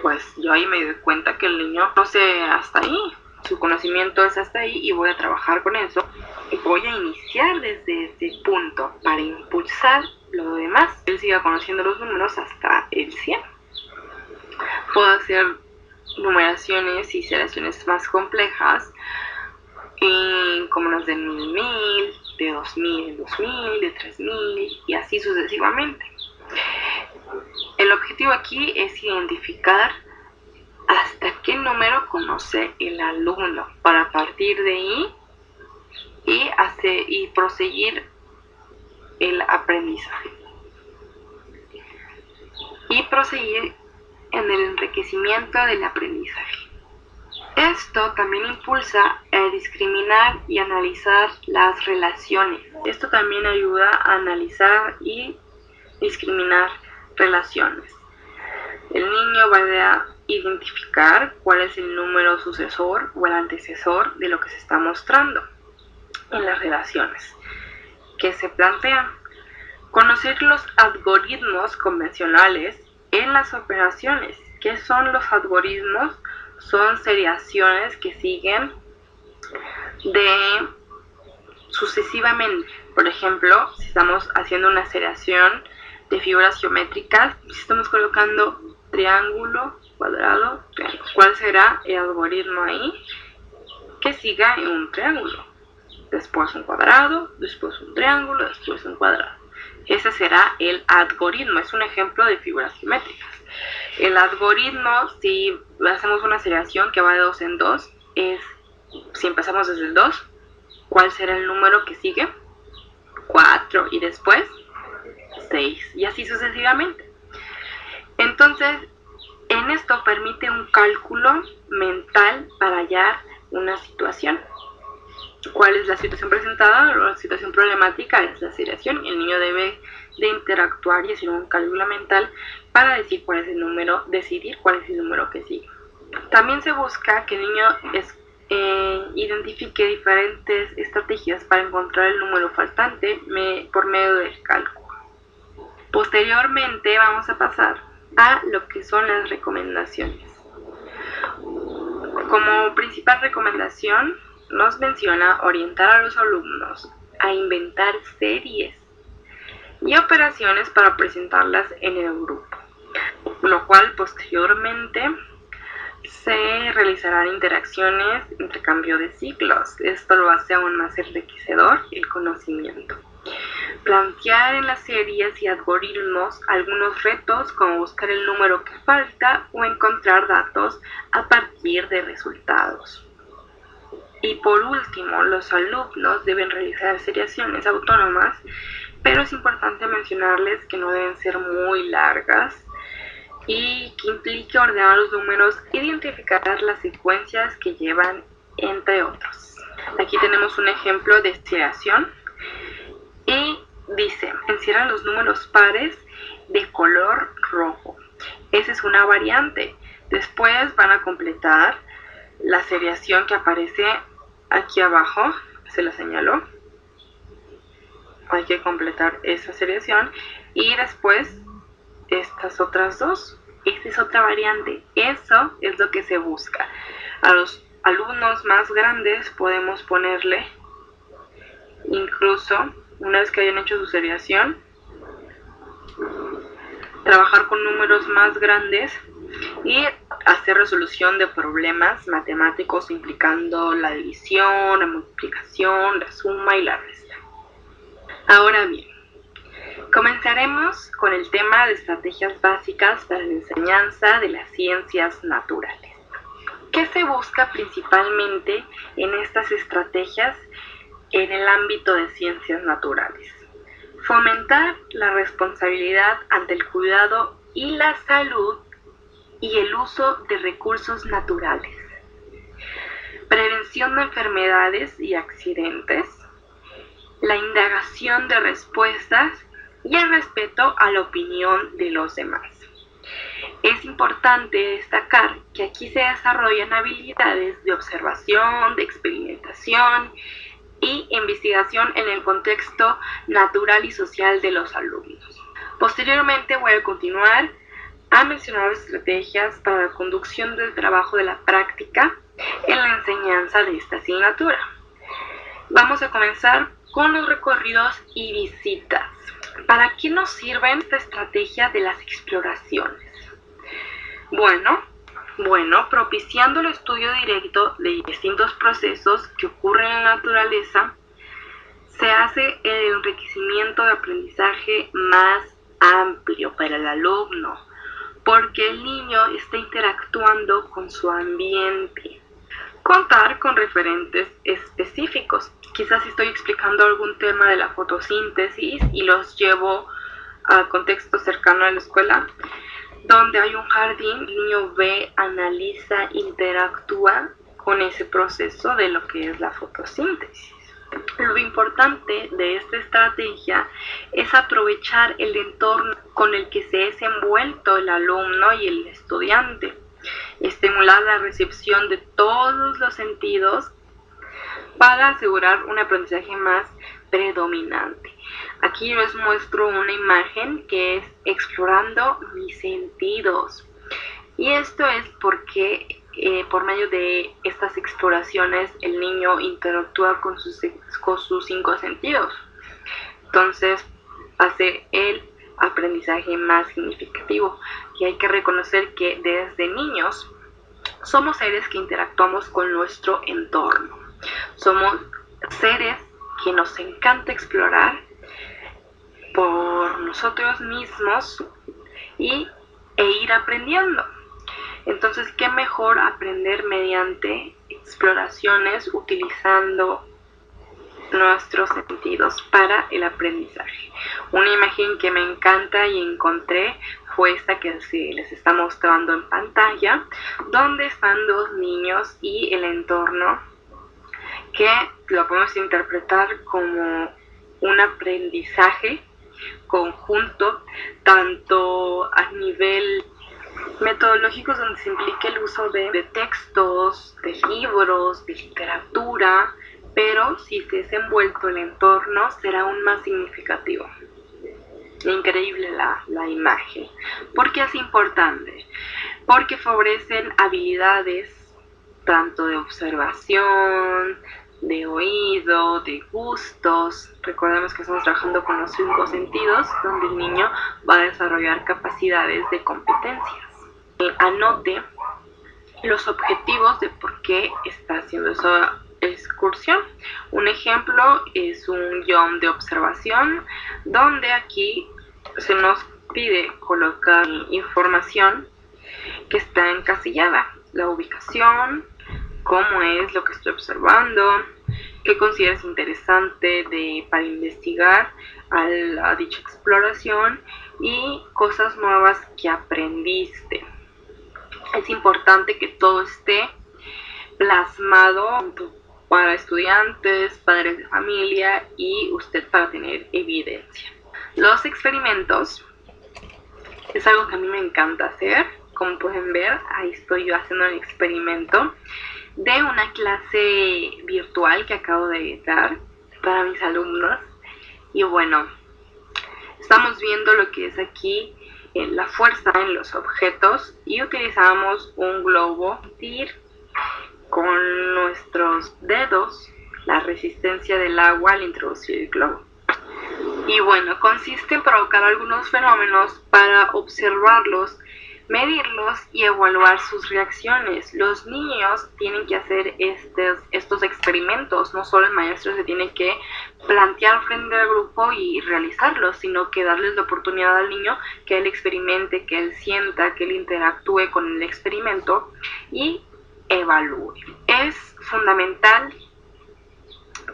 pues yo ahí me doy cuenta que el niño no sé hasta ahí, su conocimiento es hasta ahí y voy a trabajar con eso. Y voy a iniciar desde ese punto para impulsar lo demás. Él siga conociendo los números hasta el 100. Puedo hacer numeraciones y seriaciones más complejas, como las de 1000, de 2000 en 2000, de 3000 y así sucesivamente. El objetivo aquí es identificar hasta qué número conoce el alumno para partir de ahí y proseguir el aprendizaje y proseguir en el enriquecimiento del aprendizaje. Esto también impulsa a discriminar y analizar las relaciones. Esto también ayuda a analizar y discriminar relaciones. El niño va a identificar cuál es el número sucesor o el antecesor de lo que se está mostrando en las relaciones que se plantean. Conocer los algoritmos convencionales en las operaciones. ¿Qué son los algoritmos? Son seriaciones que siguen sucesivamente. Por ejemplo, si estamos haciendo una seriación de figuras geométricas, si estamos colocando triángulo, cuadrado, triángulo, ¿cuál será el algoritmo ahí? Que siga en un triángulo, después un cuadrado, después un triángulo, después un cuadrado. Ese será el algoritmo, es un ejemplo de figuras geométricas. El algoritmo, si hacemos una seriación que va de 2 en 2, es, si empezamos desde el 2, ¿cuál será el número que sigue? 4 y después 6 y así sucesivamente. Entonces, en esto permite un cálculo mental para hallar una situación. ¿Cuál es la situación presentada? La situación problemática es la seriación. El niño debe de interactuar y hacer un cálculo mental para decir cuál es el número, decidir cuál es el número que sigue. También se busca que el niño identifique diferentes estrategias para encontrar el número faltante por medio del cálculo. Posteriormente vamos a pasar a lo que son las recomendaciones. Como principal recomendación nos menciona orientar a los alumnos a inventar series y operaciones para presentarlas en el grupo, lo cual posteriormente se realizarán interacciones, intercambio de ciclos. Esto lo hace aún más enriquecedor el conocimiento. Plantear en las series y algoritmos algunos retos como buscar el número que falta o encontrar datos a partir de resultados. Y por último, los alumnos deben realizar seriaciones autónomas, pero es importante mencionarles que no deben ser muy largas y que implique ordenar los números, identificar las secuencias que llevan, entre otros. Aquí tenemos un ejemplo de seriación y dice, encierran los números pares de color rojo. Esa es una variante. Después van a completar la seriación que aparece aquí abajo, se la señaló. Hay que completar esa seriación y después estas otras dos. Esta es otra variante. Eso es lo que se busca. A los alumnos más grandes podemos ponerle, incluso una vez que hayan hecho su seriación, trabajar con números más grandes y hacer resolución de problemas matemáticos implicando la división, la multiplicación, la suma y la resta. Ahora bien, comenzaremos con el tema de estrategias básicas para la enseñanza de las ciencias naturales. ¿Qué se busca principalmente en estas estrategias en el ámbito de ciencias naturales? Fomentar la responsabilidad ante el cuidado y la salud y el uso de recursos naturales. Prevención de enfermedades y accidentes. La indagación de respuestas y el respeto a la opinión de los demás. Es importante destacar que aquí se desarrollan habilidades de observación, de experimentación y investigación en el contexto natural y social de los alumnos. Posteriormente voy a continuar a mencionar estrategias para la conducción del trabajo de la práctica en la enseñanza de esta asignatura. Vamos a comenzar con los recorridos y visitas. ¿Para qué nos sirve esta estrategia de las exploraciones? Bueno, propiciando el estudio directo de distintos procesos que ocurren en la naturaleza, se hace el enriquecimiento de aprendizaje más amplio para el alumno, porque el niño está interactuando con su ambiente. Contar con referentes específicos. Quizás estoy explicando algún tema de la fotosíntesis y los llevo a contexto cercano a la escuela, donde hay un jardín, el niño ve, analiza, interactúa con ese proceso de lo que es la fotosíntesis. Lo importante de esta estrategia es aprovechar el entorno con el que se es envuelto el alumno y el estudiante, estimular la recepción de todos los sentidos para asegurar un aprendizaje más predominante. Aquí les muestro una imagen que es explorando mis sentidos, y esto es porque por medio de estas exploraciones el niño interactúa con sus 5 sentidos, entonces hace el aprendizaje más significativo. Y hay que reconocer que desde niños somos seres que interactuamos con nuestro entorno, somos seres que nos encanta explorar por nosotros mismos e ir aprendiendo. Entonces, ¿qué mejor aprender mediante exploraciones utilizando nuestros sentidos para el aprendizaje? Una imagen que me encanta y encontré fue esta que les está mostrando en pantalla, donde están 2 niños y el entorno, que lo podemos interpretar como un aprendizaje conjunto, tanto a nivel metodológico, donde se implica el uso de textos, de libros, de literatura, pero si se es envuelto el entorno será aún más significativo. Increíble la imagen. ¿Por qué es importante? Porque favorecen habilidades tanto de observación, de oído, de gustos. Recordemos que estamos trabajando con los 5 sentidos, donde el niño va a desarrollar capacidades de competencias. Anote los objetivos de por qué está haciendo esa excursión. Un ejemplo es un guión de observación, donde aquí se nos pide colocar información que está encasillada: la ubicación, cómo es lo que estoy observando, qué consideras interesante para investigar a dicha exploración y cosas nuevas que aprendiste. Es importante que todo esté plasmado para estudiantes, padres de familia y usted para tener evidencia. Los experimentos es algo que a mí me encanta hacer. Como pueden ver, ahí estoy yo haciendo un experimento de una clase virtual que acabo de dar para mis alumnos. Y bueno, estamos viendo lo que es aquí la fuerza en los objetos, y utilizamos un globo con nuestros dedos la resistencia del agua al introducir el globo. Y bueno, consiste en provocar algunos fenómenos para observarlos, medirlos y evaluar sus reacciones. Los niños tienen que hacer estos experimentos, no solo el maestro se tiene que plantear frente al grupo y realizarlos, sino que darles la oportunidad al niño que él experimente, que él sienta, que él interactúe con el experimento y evalúe. Es fundamental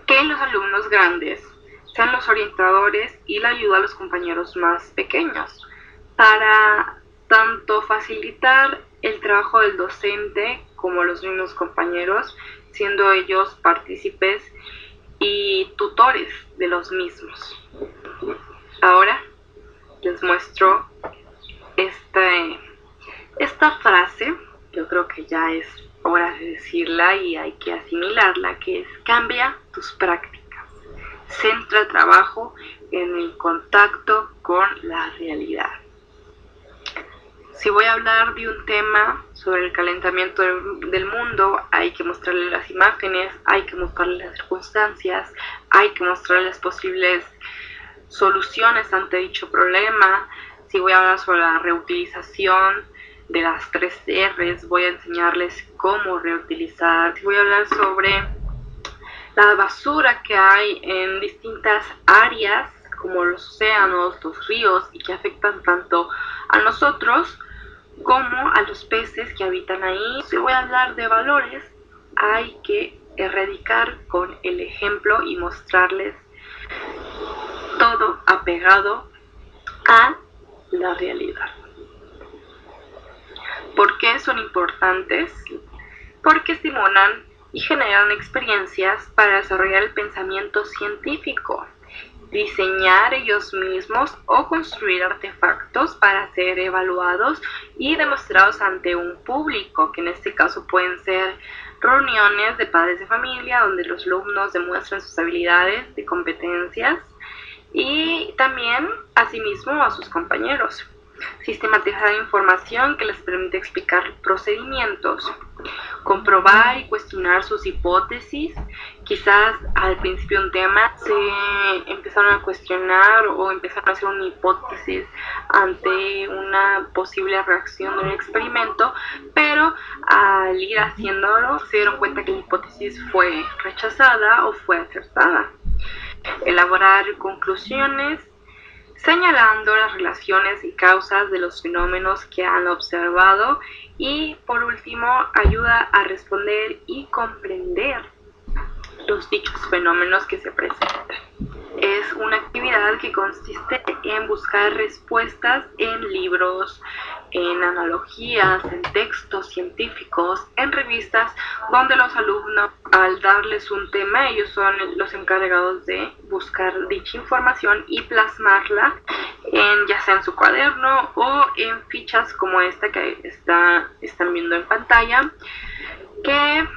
que los alumnos grandes sean los orientadores y la ayuda a los compañeros más pequeños para tanto facilitar el trabajo del docente como los mismos compañeros, siendo ellos partícipes y tutores de los mismos. Ahora les muestro esta frase. Yo creo que ya es hora de decirla y hay que asimilarla, que es: cambia tus prácticas. centra el trabajo en el contacto con la realidad. Si voy a hablar de un tema sobre el calentamiento del mundo, hay que mostrarle las imágenes, hay que mostrarle las circunstancias, hay que mostrarle las posibles soluciones ante dicho problema. Si voy a hablar sobre la reutilización de las 3 R's, voy a enseñarles cómo reutilizar. Si voy a hablar sobre la basura que hay en distintas áreas, como los océanos, los ríos, y que afectan tanto a nosotros como a los peces que habitan ahí. Si voy a hablar de valores, hay que erradicar con el ejemplo y mostrarles todo apegado a la realidad. ¿Por qué son importantes? Porque estimulan y generan experiencias para desarrollar el pensamiento científico, diseñar ellos mismos o construir artefactos para ser evaluados y demostrados ante un público, que en este caso pueden ser reuniones de padres de familia donde los alumnos demuestran sus habilidades y competencias, y también asimismo a sus compañeros. Sistematizar información que les permite explicar procedimientos, comprobar y cuestionar sus hipótesis. Quizás al principio de un tema se empezaron a cuestionar o empezaron a hacer una hipótesis ante una posible reacción de un experimento, pero al ir haciéndolo se dieron cuenta que la hipótesis fue rechazada o fue acertada. Elaborar conclusiones señalando las relaciones y causas de los fenómenos que han observado, y por último ayuda a responder y comprender los dichos fenómenos que se presentan. Es una actividad que consiste en buscar respuestas en libros, en analogías, en textos científicos, en revistas, donde los alumnos, al darles un tema, ellos son los encargados de buscar dicha información y plasmarla ya sea en su cuaderno o en fichas como esta que están viendo en pantalla, que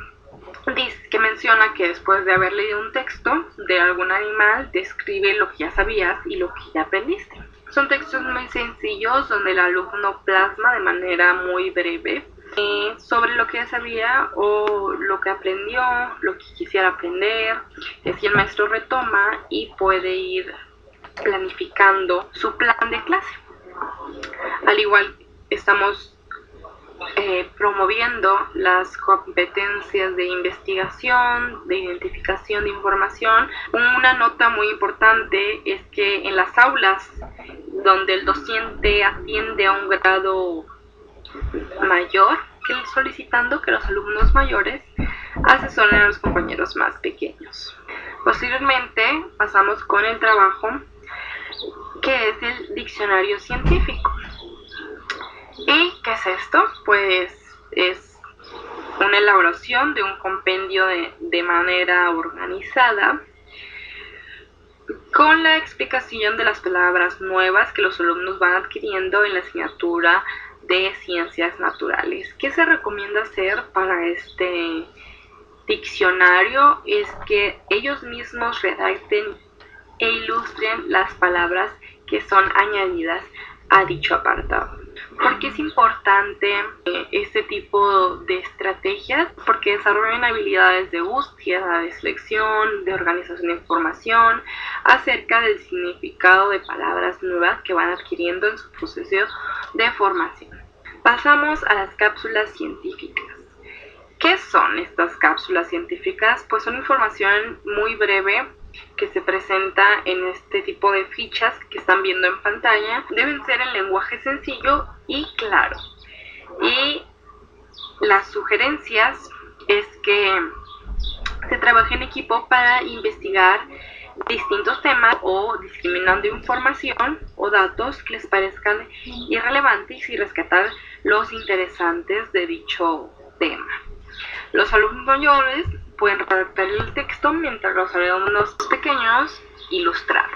menciona que después de haber leído un texto de algún animal, describe lo que ya sabías y lo que ya aprendiste. Son textos muy sencillos donde el alumno plasma de manera muy breve sobre lo que ya sabía o lo que aprendió, lo que quisiera aprender. Así el maestro retoma y puede ir planificando su plan de clase. Al igual estamos promoviendo las competencias de investigación, de identificación de información. Una nota muy importante es que en las aulas donde el docente atiende a un grado mayor que el solicitando, que los alumnos mayores asesoren a los compañeros más pequeños. Posteriormente pasamos con el trabajo que es el diccionario científico. ¿Y qué es esto? Pues es una elaboración de un compendio de manera organizada con la explicación de las palabras nuevas que los alumnos van adquiriendo en la asignatura de ciencias naturales. ¿Qué se recomienda hacer para este diccionario? Es que ellos mismos redacten e ilustren las palabras que son añadidas a dicho apartado. ¿Por qué es importante este tipo de estrategias? Porque desarrollan habilidades de búsqueda, de selección, de organización de información acerca del significado de palabras nuevas que van adquiriendo en su proceso de formación. Pasamos a las cápsulas científicas. ¿Qué son estas cápsulas científicas? Pues son información muy breve que se presenta en este tipo de fichas que están viendo en pantalla. Deben ser en lenguaje sencillo y claro. Y las sugerencias es que se trabaje en equipo para investigar distintos temas o discriminando información o datos que les parezcan irrelevantes y rescatar los interesantes de dicho tema. Los alumnos mayores pueden redactar el texto mientras los alumnos pequeños ilustrar.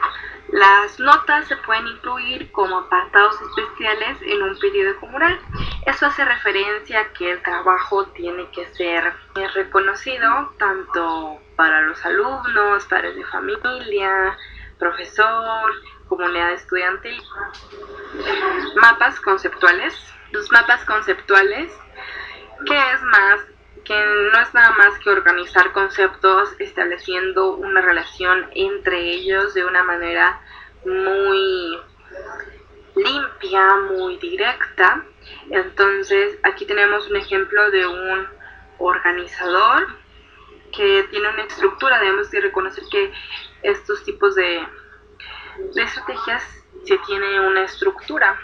Las notas se pueden incluir como apartados especiales en un periódico mural. Eso hace referencia a que el trabajo tiene que ser reconocido tanto para los alumnos, padres de familia, profesor, comunidad estudiantil. Mapas conceptuales. Los mapas conceptuales, que no es nada más que organizar conceptos estableciendo una relación entre ellos de una manera muy limpia, muy directa. Entonces aquí tenemos un ejemplo de un organizador que tiene una estructura. Debemos de reconocer que estos tipos de estrategias se tiene una estructura,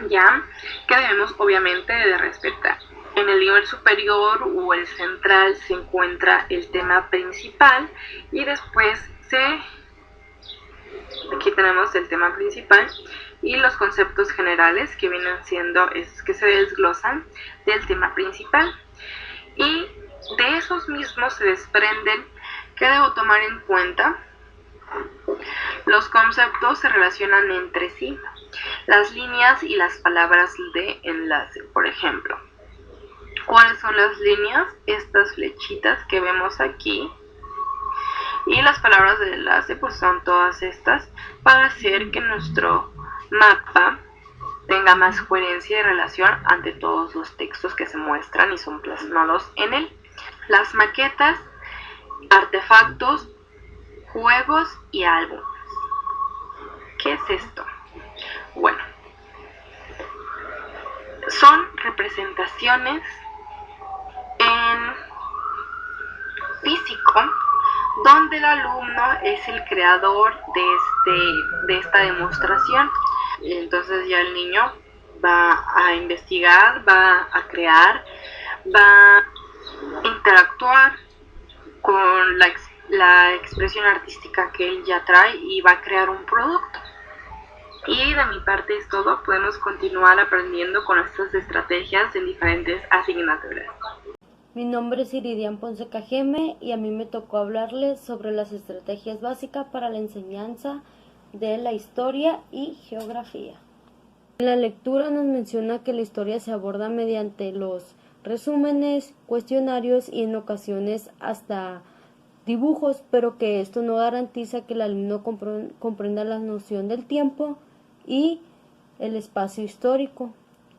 ya, que debemos obviamente de respetar. En el nivel superior o el central se encuentra el tema principal y después aquí tenemos el tema principal y los conceptos generales que vienen siendo esos que se desglosan del tema principal, y de esos mismos se desprenden que debo tomar en cuenta. Los conceptos se relacionan entre sí, las líneas y las palabras de enlace. Por ejemplo, ¿cuáles son las líneas? Estas flechitas que vemos aquí. Y las palabras de enlace pues son todas estas, para hacer que nuestro mapa tenga más coherencia y relación ante todos los textos que se muestran y son plasmados en él. Las maquetas, artefactos, juegos y álbumes. ¿Qué es esto? Bueno, son representaciones en físico donde el alumno es el creador de esta demostración. Entonces ya el niño va a investigar, va a crear, va a interactuar con la expresión artística que él ya trae y va a crear un producto. Y de mi parte es todo. Podemos continuar aprendiendo con estas estrategias en diferentes asignaturas. Mi nombre es Iridian Ponce Cajeme y a mí me tocó hablarles sobre las estrategias básicas para la enseñanza de la historia y geografía. En la lectura nos menciona que la historia se aborda mediante los resúmenes, cuestionarios y en ocasiones hasta dibujos, pero que esto no garantiza que el alumno comprenda la noción del tiempo y el espacio histórico,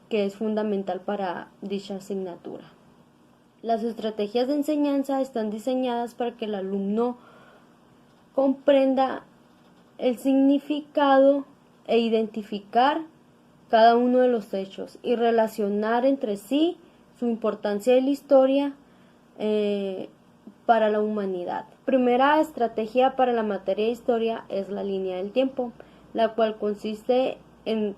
que es fundamental para dicha asignatura. Las estrategias de enseñanza están diseñadas para que el alumno comprenda el significado e identificar cada uno de los hechos y relacionar entre sí su importancia de la historia para la humanidad. Primera estrategia para la materia de historia es la línea del tiempo, la cual consiste en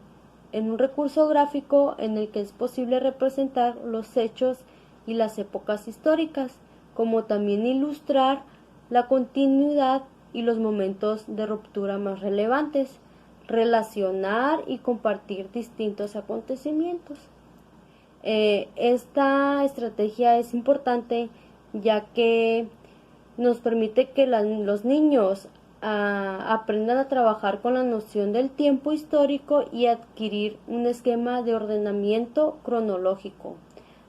un recurso gráfico en el que es posible representar los hechos y las épocas históricas, como también ilustrar la continuidad y los momentos de ruptura más relevantes, relacionar y compartir distintos acontecimientos. Esta estrategia es importante ya que nos permite que los niños aprendan a trabajar con la noción del tiempo histórico y adquirir un esquema de ordenamiento cronológico,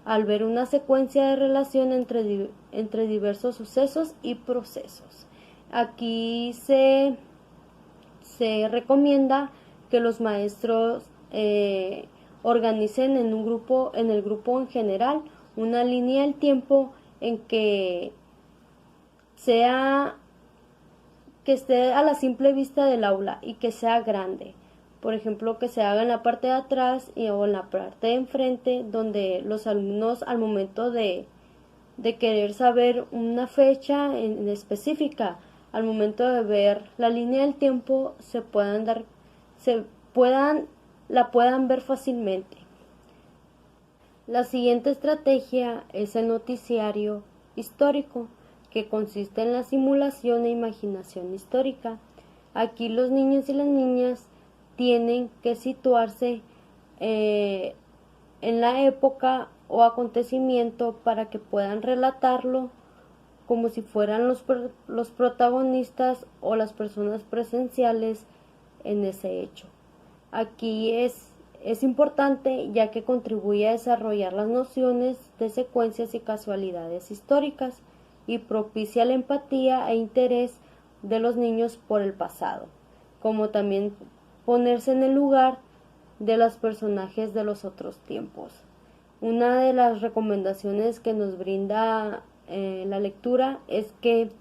al ver una secuencia de relación entre diversos sucesos y procesos. Aquí se recomienda que los maestros organicen en el grupo en general una línea del tiempo en que esté a la simple vista del aula y que sea grande. Por ejemplo, que se haga en la parte de atrás o en la parte de enfrente, donde los alumnos al momento de querer saber una fecha en específica, al momento de ver la línea del tiempo la puedan ver fácilmente. La siguiente estrategia es el noticiario histórico, que consiste en la simulación e imaginación histórica. Aquí los niños y las niñas tienen que situarse en la época o acontecimiento para que puedan relatarlo como si fueran los protagonistas o las personas presenciales en ese hecho. Aquí es importante ya que contribuye a desarrollar las nociones de secuencias y casualidades históricas y propicia la empatía e interés de los niños por el pasado, como también ponerse en el lugar de los personajes de los otros tiempos. Una de las recomendaciones que nos brinda la lectura es que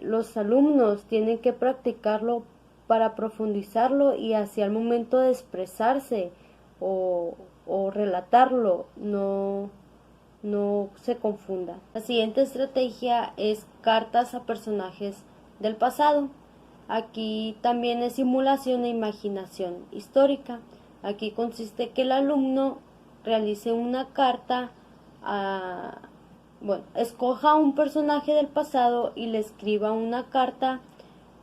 los alumnos tienen que practicarlo para profundizarlo y hacia el momento de expresarse o relatarlo no se confunda. La siguiente estrategia es cartas a personajes del pasado. Aquí también es simulación e imaginación histórica. Aquí consiste que el alumno realice una carta escoja un personaje del pasado y le escriba una carta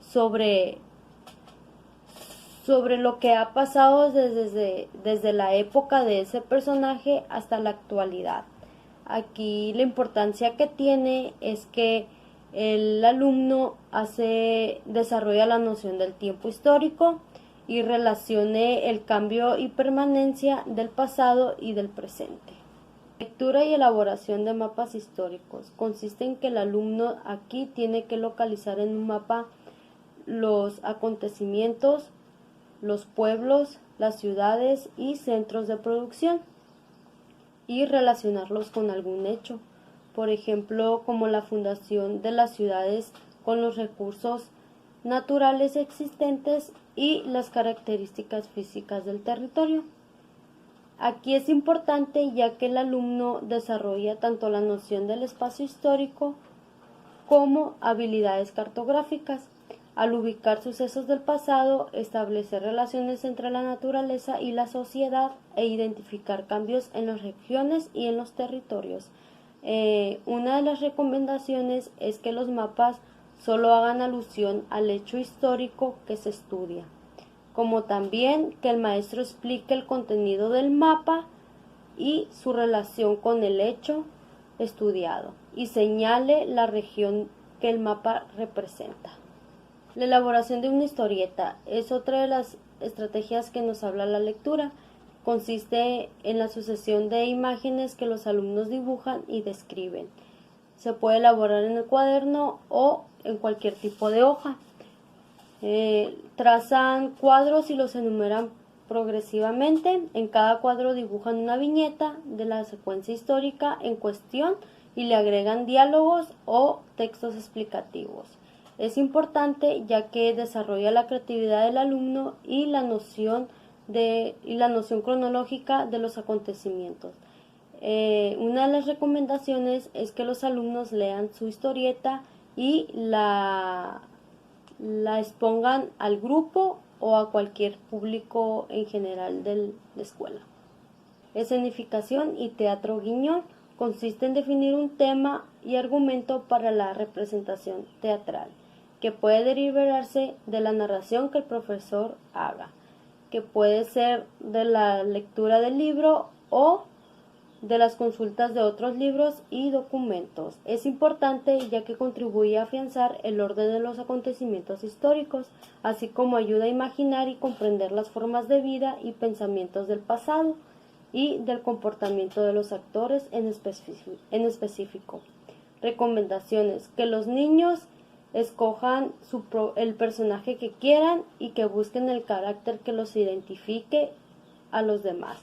sobre lo que ha pasado desde la época de ese personaje hasta la actualidad. Aquí la importancia que tiene es que el alumno desarrolla la noción del tiempo histórico y relacione el cambio y permanencia del pasado y del presente. Lectura y elaboración de mapas históricos. Consiste en que el alumno aquí tiene que localizar en un mapa los acontecimientos, los pueblos, las ciudades y centros de producción y relacionarlos con algún hecho, por ejemplo, como la fundación de las ciudades con los recursos naturales existentes y las características físicas del territorio. Aquí es importante ya que el alumno desarrolla tanto la noción del espacio histórico como habilidades cartográficas. Al ubicar sucesos del pasado, establecer relaciones entre la naturaleza y la sociedad e identificar cambios en las regiones y en los territorios. Una de las recomendaciones es que los mapas solo hagan alusión al hecho histórico que se estudia, como también que el maestro explique el contenido del mapa y su relación con el hecho estudiado y señale la región que el mapa representa. La elaboración de una historieta es otra de las estrategias que nos habla la lectura. Consiste en la sucesión de imágenes que los alumnos dibujan y describen. Se puede elaborar en el cuaderno o en cualquier tipo de hoja. Trazan cuadros y los enumeran progresivamente. En cada cuadro dibujan una viñeta de la secuencia histórica en cuestión y le agregan diálogos o textos explicativos. Es importante ya que desarrolla la creatividad del alumno y la noción cronológica de los acontecimientos. Una de las recomendaciones es que los alumnos lean su historieta y la expongan al grupo o a cualquier público en general de la escuela. Escenificación y teatro guiñol consiste en definir un tema y argumento para la representación teatral, que puede derivarse de la narración que el profesor haga, que puede ser de la lectura del libro o de las consultas de otros libros y documentos. Es importante ya que contribuye a afianzar el orden de los acontecimientos históricos, así como ayuda a imaginar y comprender las formas de vida y pensamientos del pasado y del comportamiento de los actores en específico. Recomendaciones: que los niños escojan el personaje que quieran y que busquen el carácter que los identifique a los demás.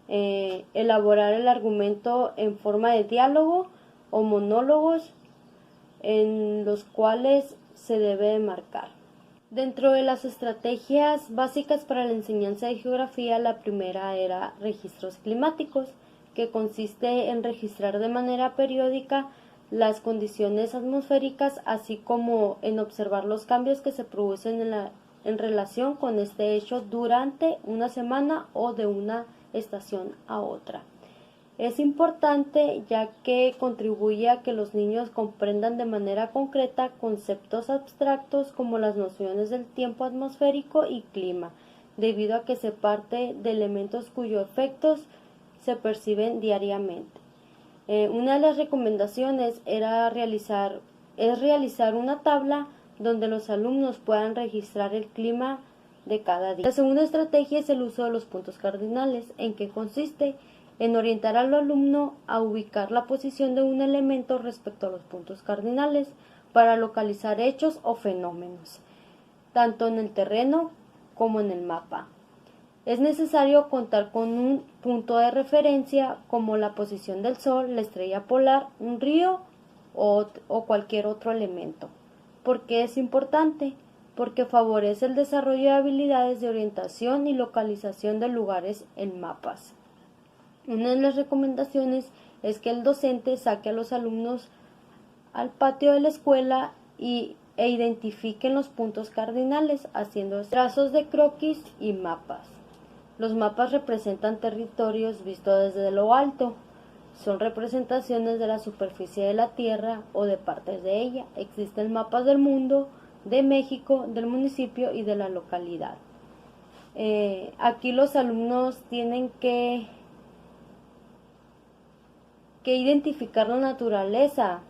Elaborar el argumento en forma de diálogo o monólogos en los cuales se debe marcar. Dentro de las estrategias básicas para la enseñanza de geografía, la primera era registros climáticos, que consiste en registrar de manera periódica las condiciones atmosféricas, así como en observar los cambios que se producen en relación con este hecho durante una semana o de una estación a otra. Es importante ya que contribuye a que los niños comprendan de manera concreta conceptos abstractos como las nociones del tiempo atmosférico y clima, debido a que se parte de elementos cuyos efectos se perciben diariamente. Una de las recomendaciones es realizar una tabla donde los alumnos puedan registrar el clima de cada día. La segunda estrategia es el uso de los puntos cardinales, en que consiste en orientar al alumno a ubicar la posición de un elemento respecto a los puntos cardinales para localizar hechos o fenómenos, tanto en el terreno como en el mapa. Es necesario contar con un punto de referencia como la posición del Sol, la estrella polar, un río o cualquier otro elemento. ¿Por qué es importante? Porque favorece el desarrollo de habilidades de orientación y localización de lugares en mapas. Una de las recomendaciones es que el docente saque a los alumnos al patio de la escuela e identifiquen los puntos cardinales haciendo trazos de croquis y mapas. Los mapas representan territorios vistos desde lo alto. Son representaciones de la superficie de la Tierra o de partes de ella. Existen mapas del mundo, de México, del municipio y de la localidad. Aquí los alumnos tienen que identificar la naturaleza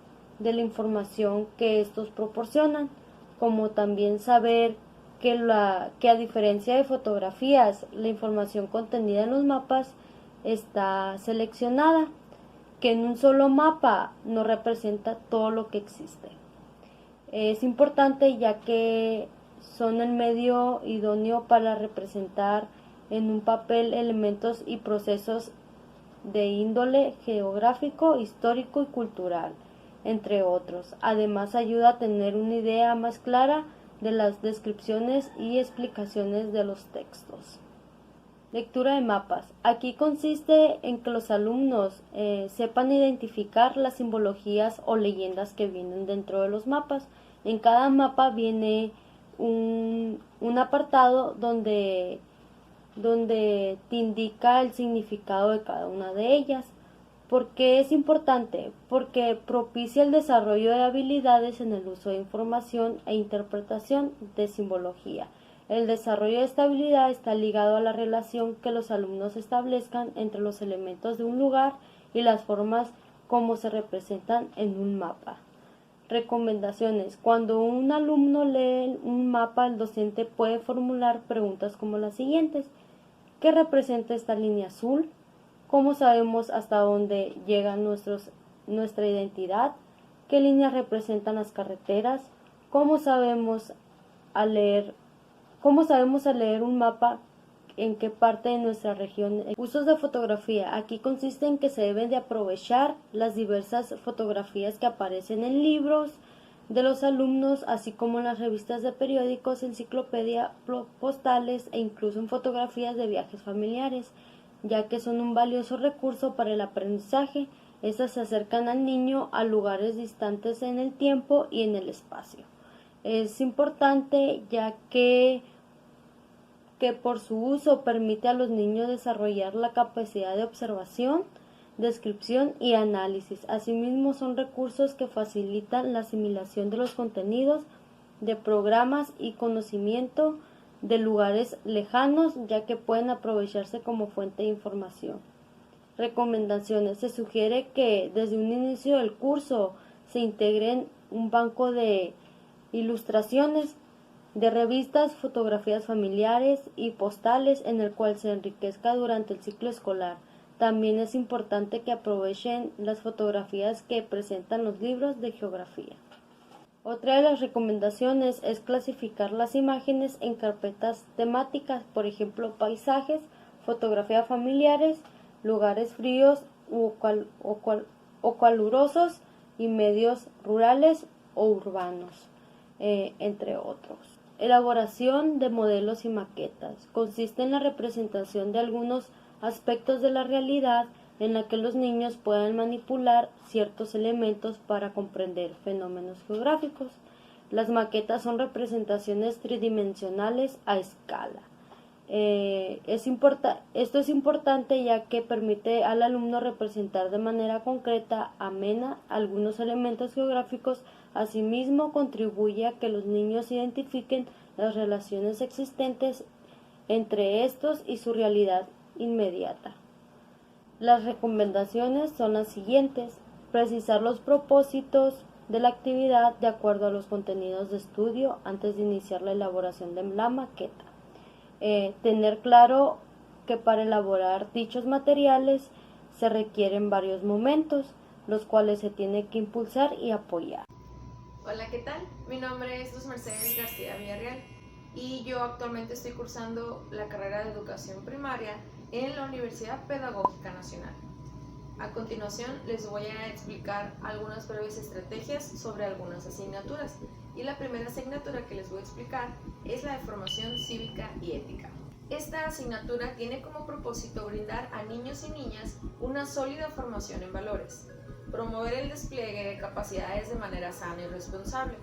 de la información que estos proporcionan, como también saber que a diferencia de fotografías, la información contenida en los mapas está seleccionada, que en un solo mapa no representa todo lo que existe. Es importante ya que son el medio idóneo para representar en un papel elementos y procesos de índole geográfico, histórico y cultural, entre otros. Además, ayuda a tener una idea más clara de las descripciones y explicaciones de los textos. Lectura de mapas. Aquí consiste en que los alumnos sepan identificar las simbologías o leyendas que vienen dentro de los mapas. En cada mapa viene un apartado donde te indica el significado de cada una de ellas. ¿Por qué es importante? Porque propicia el desarrollo de habilidades en el uso de información e interpretación de simbología. El desarrollo de esta habilidad está ligado a la relación que los alumnos establezcan entre los elementos de un lugar y las formas como se representan en un mapa. Recomendaciones. Cuando un alumno lee un mapa, el docente puede formular preguntas como las siguientes. ¿Qué representa esta línea azul? ¿Cómo sabemos hasta dónde llega nuestra identidad? ¿Qué líneas representan las carreteras? ¿Cómo sabemos al leer un mapa en qué parte de nuestra región? Usos de fotografía. Aquí consiste en que se deben de aprovechar las diversas fotografías que aparecen en libros de los alumnos, así como en las revistas de periódicos, enciclopedias, postales e incluso en fotografías de viajes familiares, ya que son un valioso recurso para el aprendizaje. Estas se acercan al niño a lugares distantes en el tiempo y en el espacio. Es importante ya que por su uso permite a los niños desarrollar la capacidad de observación, descripción y análisis. Asimismo, son recursos que facilitan la asimilación de los contenidos de programas y conocimiento de lugares lejanos, ya que pueden aprovecharse como fuente de información. Recomendaciones. Se sugiere que desde un inicio del curso se integren un banco de ilustraciones de revistas, fotografías familiares y postales en el cual se enriquezca durante el ciclo escolar. También es importante que aprovechen las fotografías que presentan los libros de geografía. Otra de las recomendaciones es clasificar las imágenes en carpetas temáticas, por ejemplo, paisajes, fotografías familiares, lugares fríos o calurosos y medios rurales o urbanos, entre otros. Elaboración de modelos y maquetas. Consiste en la representación de algunos aspectos de la realidad en la que los niños puedan manipular ciertos elementos para comprender fenómenos geográficos. Las maquetas son representaciones tridimensionales a escala. Esto es importante ya que permite al alumno representar de manera concreta, amena, algunos elementos geográficos. Asimismo, contribuye a que los niños identifiquen las relaciones existentes entre estos y su realidad inmediata. Las recomendaciones son las siguientes: precisar los propósitos de la actividad de acuerdo a los contenidos de estudio antes de iniciar la elaboración de la maqueta. Tener claro que para elaborar dichos materiales se requieren varios momentos, los cuales se tiene que impulsar y apoyar. Hola, ¿qué tal? Mi nombre es Luz Mercedes García Villarreal y yo actualmente estoy cursando la carrera de Educación Primaria en la Universidad Pedagógica Nacional. A continuación les voy a explicar algunas breves estrategias sobre algunas asignaturas, y la primera asignatura que les voy a explicar es la de Formación Cívica y Ética. Esta asignatura tiene como propósito brindar a niños y niñas una sólida formación en valores, promover el despliegue de capacidades de manera sana y responsable,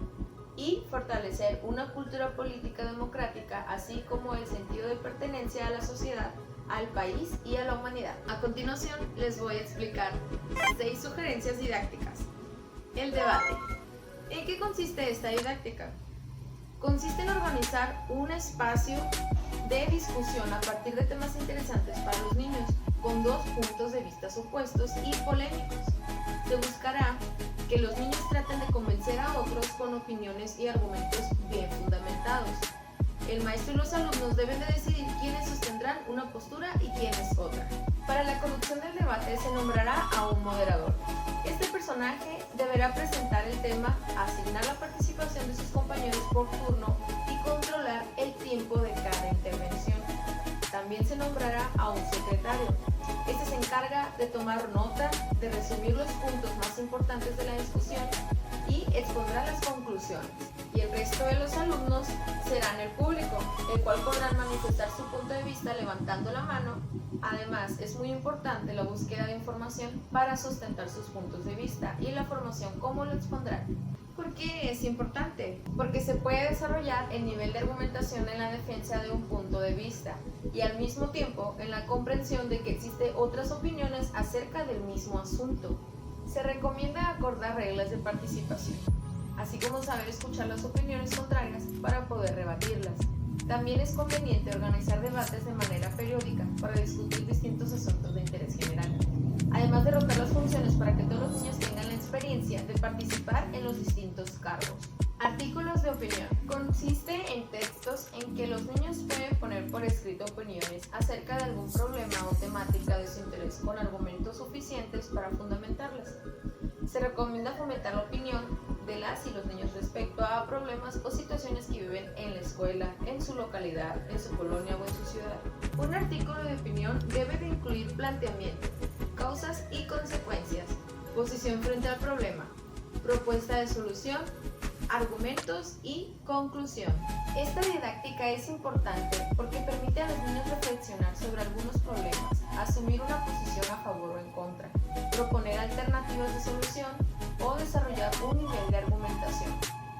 y fortalecer una cultura política democrática, así como el sentido de pertenencia a la sociedad, al país y a la humanidad. A continuación les voy a explicar 6 sugerencias didácticas. El debate. ¿En qué consiste esta didáctica? Consiste en organizar un espacio de discusión a partir de temas interesantes para los niños, con 2 puntos de vista opuestos y polémicos. Se buscará que los niños traten de convencer a otros con opiniones y argumentos bien fundamentados. El maestro y los alumnos deben de decidir quiénes sostendrán una postura y quiénes otra. Para la conducción del debate se nombrará a un moderador. Este personaje deberá presentar el tema, asignar la participación de sus compañeros por turno y controlar el tiempo de cada intervención. También se nombrará a un secretario. Este se encarga de tomar nota, de resumir los puntos más importantes de la discusión y expondrá las conclusiones. Y el resto de los alumnos serán el público, el cual podrán manifestar su punto de vista levantando la mano. Además, es muy importante la búsqueda de información para sustentar sus puntos de vista y la formación cómo lo expondrán. ¿Por qué es importante? Porque se puede desarrollar el nivel de argumentación en la defensa de un punto de vista y al mismo tiempo en la comprensión de que existen otras opiniones acerca del mismo asunto. Se recomienda acordar reglas de participación, así como saber escuchar las opiniones contrarias para poder rebatirlas. También es conveniente organizar debates de manera periódica para discutir distintos asuntos de interés general, además de rotar las funciones para que todos los niños tengan la experiencia de participar en los distintos cargos. Artículos de opinión. Consiste en textos en que los niños pueden poner por escrito opiniones acerca de algún problema o temática de su interés con argumentos suficientes para fundamentarlas. Se recomienda fomentar la opinión de las y los niños respecto a problemas o situaciones que viven en la escuela, en su localidad, en su colonia o en su ciudad. Un artículo de opinión debe de incluir planteamiento, causas y consecuencias, posición frente al problema, propuesta de solución, argumentos y conclusión. Esta didáctica es importante porque permite a los niños reflexionar sobre algunos problemas, asumir una posición a favor o en contra, proponer alternativas de solución o desarrollar un nivel de argumentación.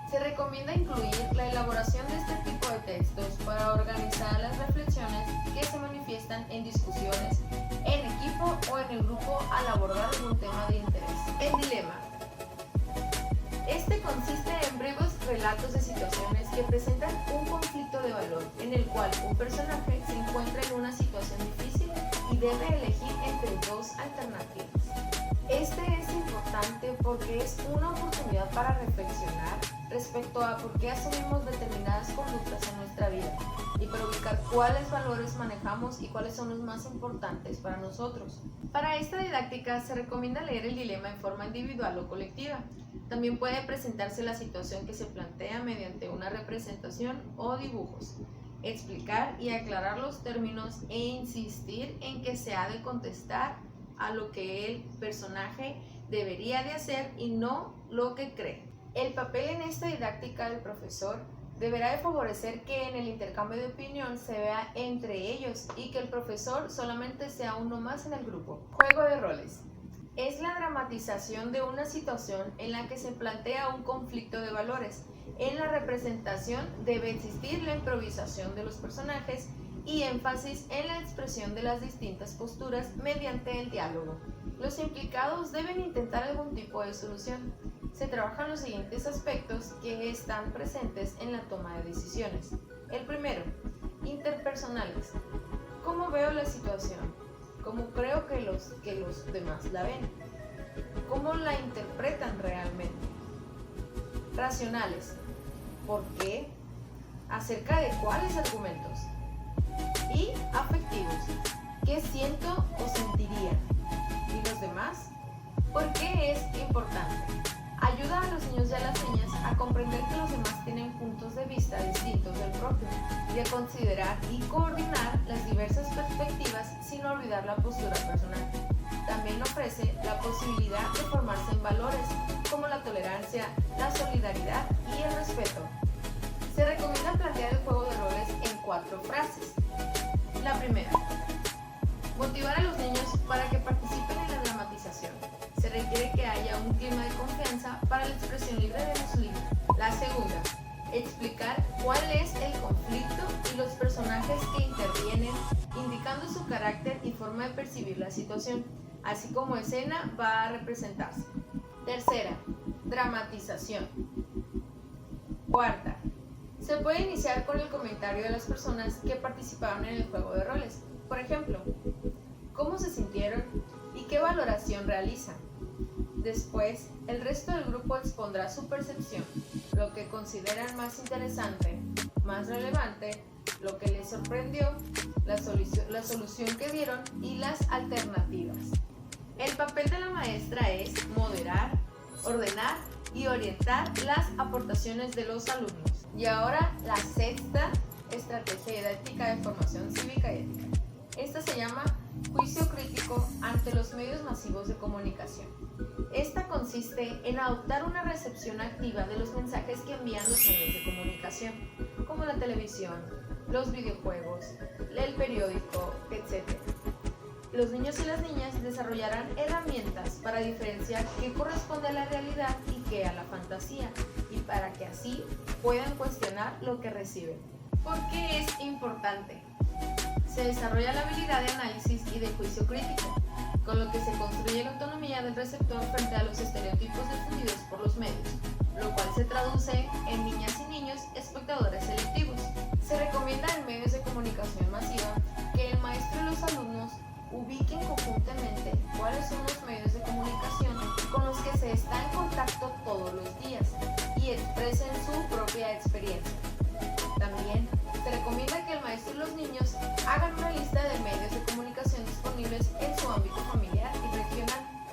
Se recomienda incluir la elaboración de este tipo de textos para organizar las reflexiones que se manifiestan en discusiones, en equipo o en el grupo al abordar algún tema de interés. El dilema. Este consiste en breves relatos de situaciones que presentan un conflicto de valor en el cual un personaje se encuentra en una situación difícil y debe elegir entre 2 alternativas. Este es importante porque es una oportunidad para reflexionar respecto a por qué asumimos determinadas conductas en nuestra vida y para ubicar cuáles valores manejamos y cuáles son los más importantes para nosotros. Para esta didáctica se recomienda leer el dilema en forma individual o colectiva. También puede presentarse la situación que se plantea mediante una representación o dibujos, explicar y aclarar los términos e insistir en que se ha de contestar a lo que el personaje debería de hacer y no lo que cree. El papel en esta didáctica del profesor deberá de favorecer que en el intercambio de opinión se vea entre ellos y que el profesor solamente sea uno más en el grupo. Juego de roles. Es la dramatización de una situación en la que se plantea un conflicto de valores. En la representación debe existir la improvisación de los personajes y énfasis en la expresión de las distintas posturas mediante el diálogo. Los implicados deben intentar algún tipo de solución. Se trabajan los siguientes aspectos que están presentes en la toma de decisiones. El primero, interpersonales. ¿Cómo veo la situación? como creo que los demás la ven. ¿Cómo la interpretan realmente? Racionales. ¿Por qué? ¿Acerca de cuáles argumentos? Y afectivos. ¿Qué siento o sentiría? ¿Y los demás? ¿Por qué es importante? Ayuda a los niños y a las niñas a comprender que los demás tienen puntos de vista distintos del propio y a considerar y coordinar las diversas perspectivas sin olvidar la postura personal. También ofrece la posibilidad de formarse en valores como la tolerancia, la solidaridad y el respeto. Se recomienda plantear el juego de roles en 4 frases. La primera, motivar a los niños para que participen en la dramatización. Se requiere que haya un clima de confianza para la expresión libre de los niños. La segunda, explicar cuál es el conflicto y los personajes que intervienen, indicando su carácter y forma de percibir la situación, así como escena va a representarse. Tercera, dramatización. Cuarta, se puede iniciar con el comentario de las personas que participaron en el juego de roles. Por ejemplo, ¿cómo se sintieron y qué valoración realizan? Después, el resto del grupo expondrá su percepción, lo que consideran más interesante, más relevante, lo que les sorprendió, la solución que dieron y las alternativas. El papel de la maestra es moderar, ordenar y orientar las aportaciones de los alumnos. Y ahora la sexta estrategia didáctica de formación cívica y ética. Esta se llama juicio crítico ante los medios masivos de comunicación. Esta consiste en adoptar una recepción activa de los mensajes que envían los medios de comunicación, como la televisión, los videojuegos, el periódico, etc. Los niños y las niñas desarrollarán herramientas para diferenciar qué corresponde a la realidad y qué a la fantasía, y para que así puedan cuestionar lo que reciben. ¿Por qué es importante? Se desarrolla la habilidad de análisis y de juicio crítico, con lo que se construye la autonomía del receptor frente a los estereotipos difundidos por los medios, lo cual se traduce en niñas y niños espectadores selectivos. Se recomienda en medios de comunicación masiva que el maestro y los alumnos ubiquen conjuntamente cuáles son los medios de comunicación con los que se está en contacto todos los días y expresen su propia experiencia. También se recomienda que el maestro y los niños hagan una lista de medios de comunicación disponibles en su ámbito familiar y regional.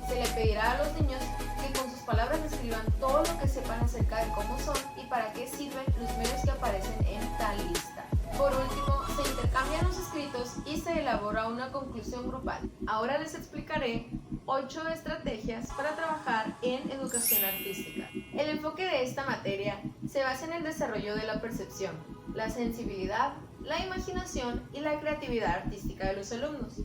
Se le pedirá a los niños que con sus palabras describan todo lo que sepan acerca de cómo son y para qué sirven los medios que aparecen en tal lista. Por último, se intercambian los escritos y se elabora una conclusión grupal. Ahora les explicaré 8 estrategias para trabajar en educación artística. El enfoque de esta materia se basa en el desarrollo de la percepción, la sensibilidad, la imaginación y la creatividad artística de los alumnos.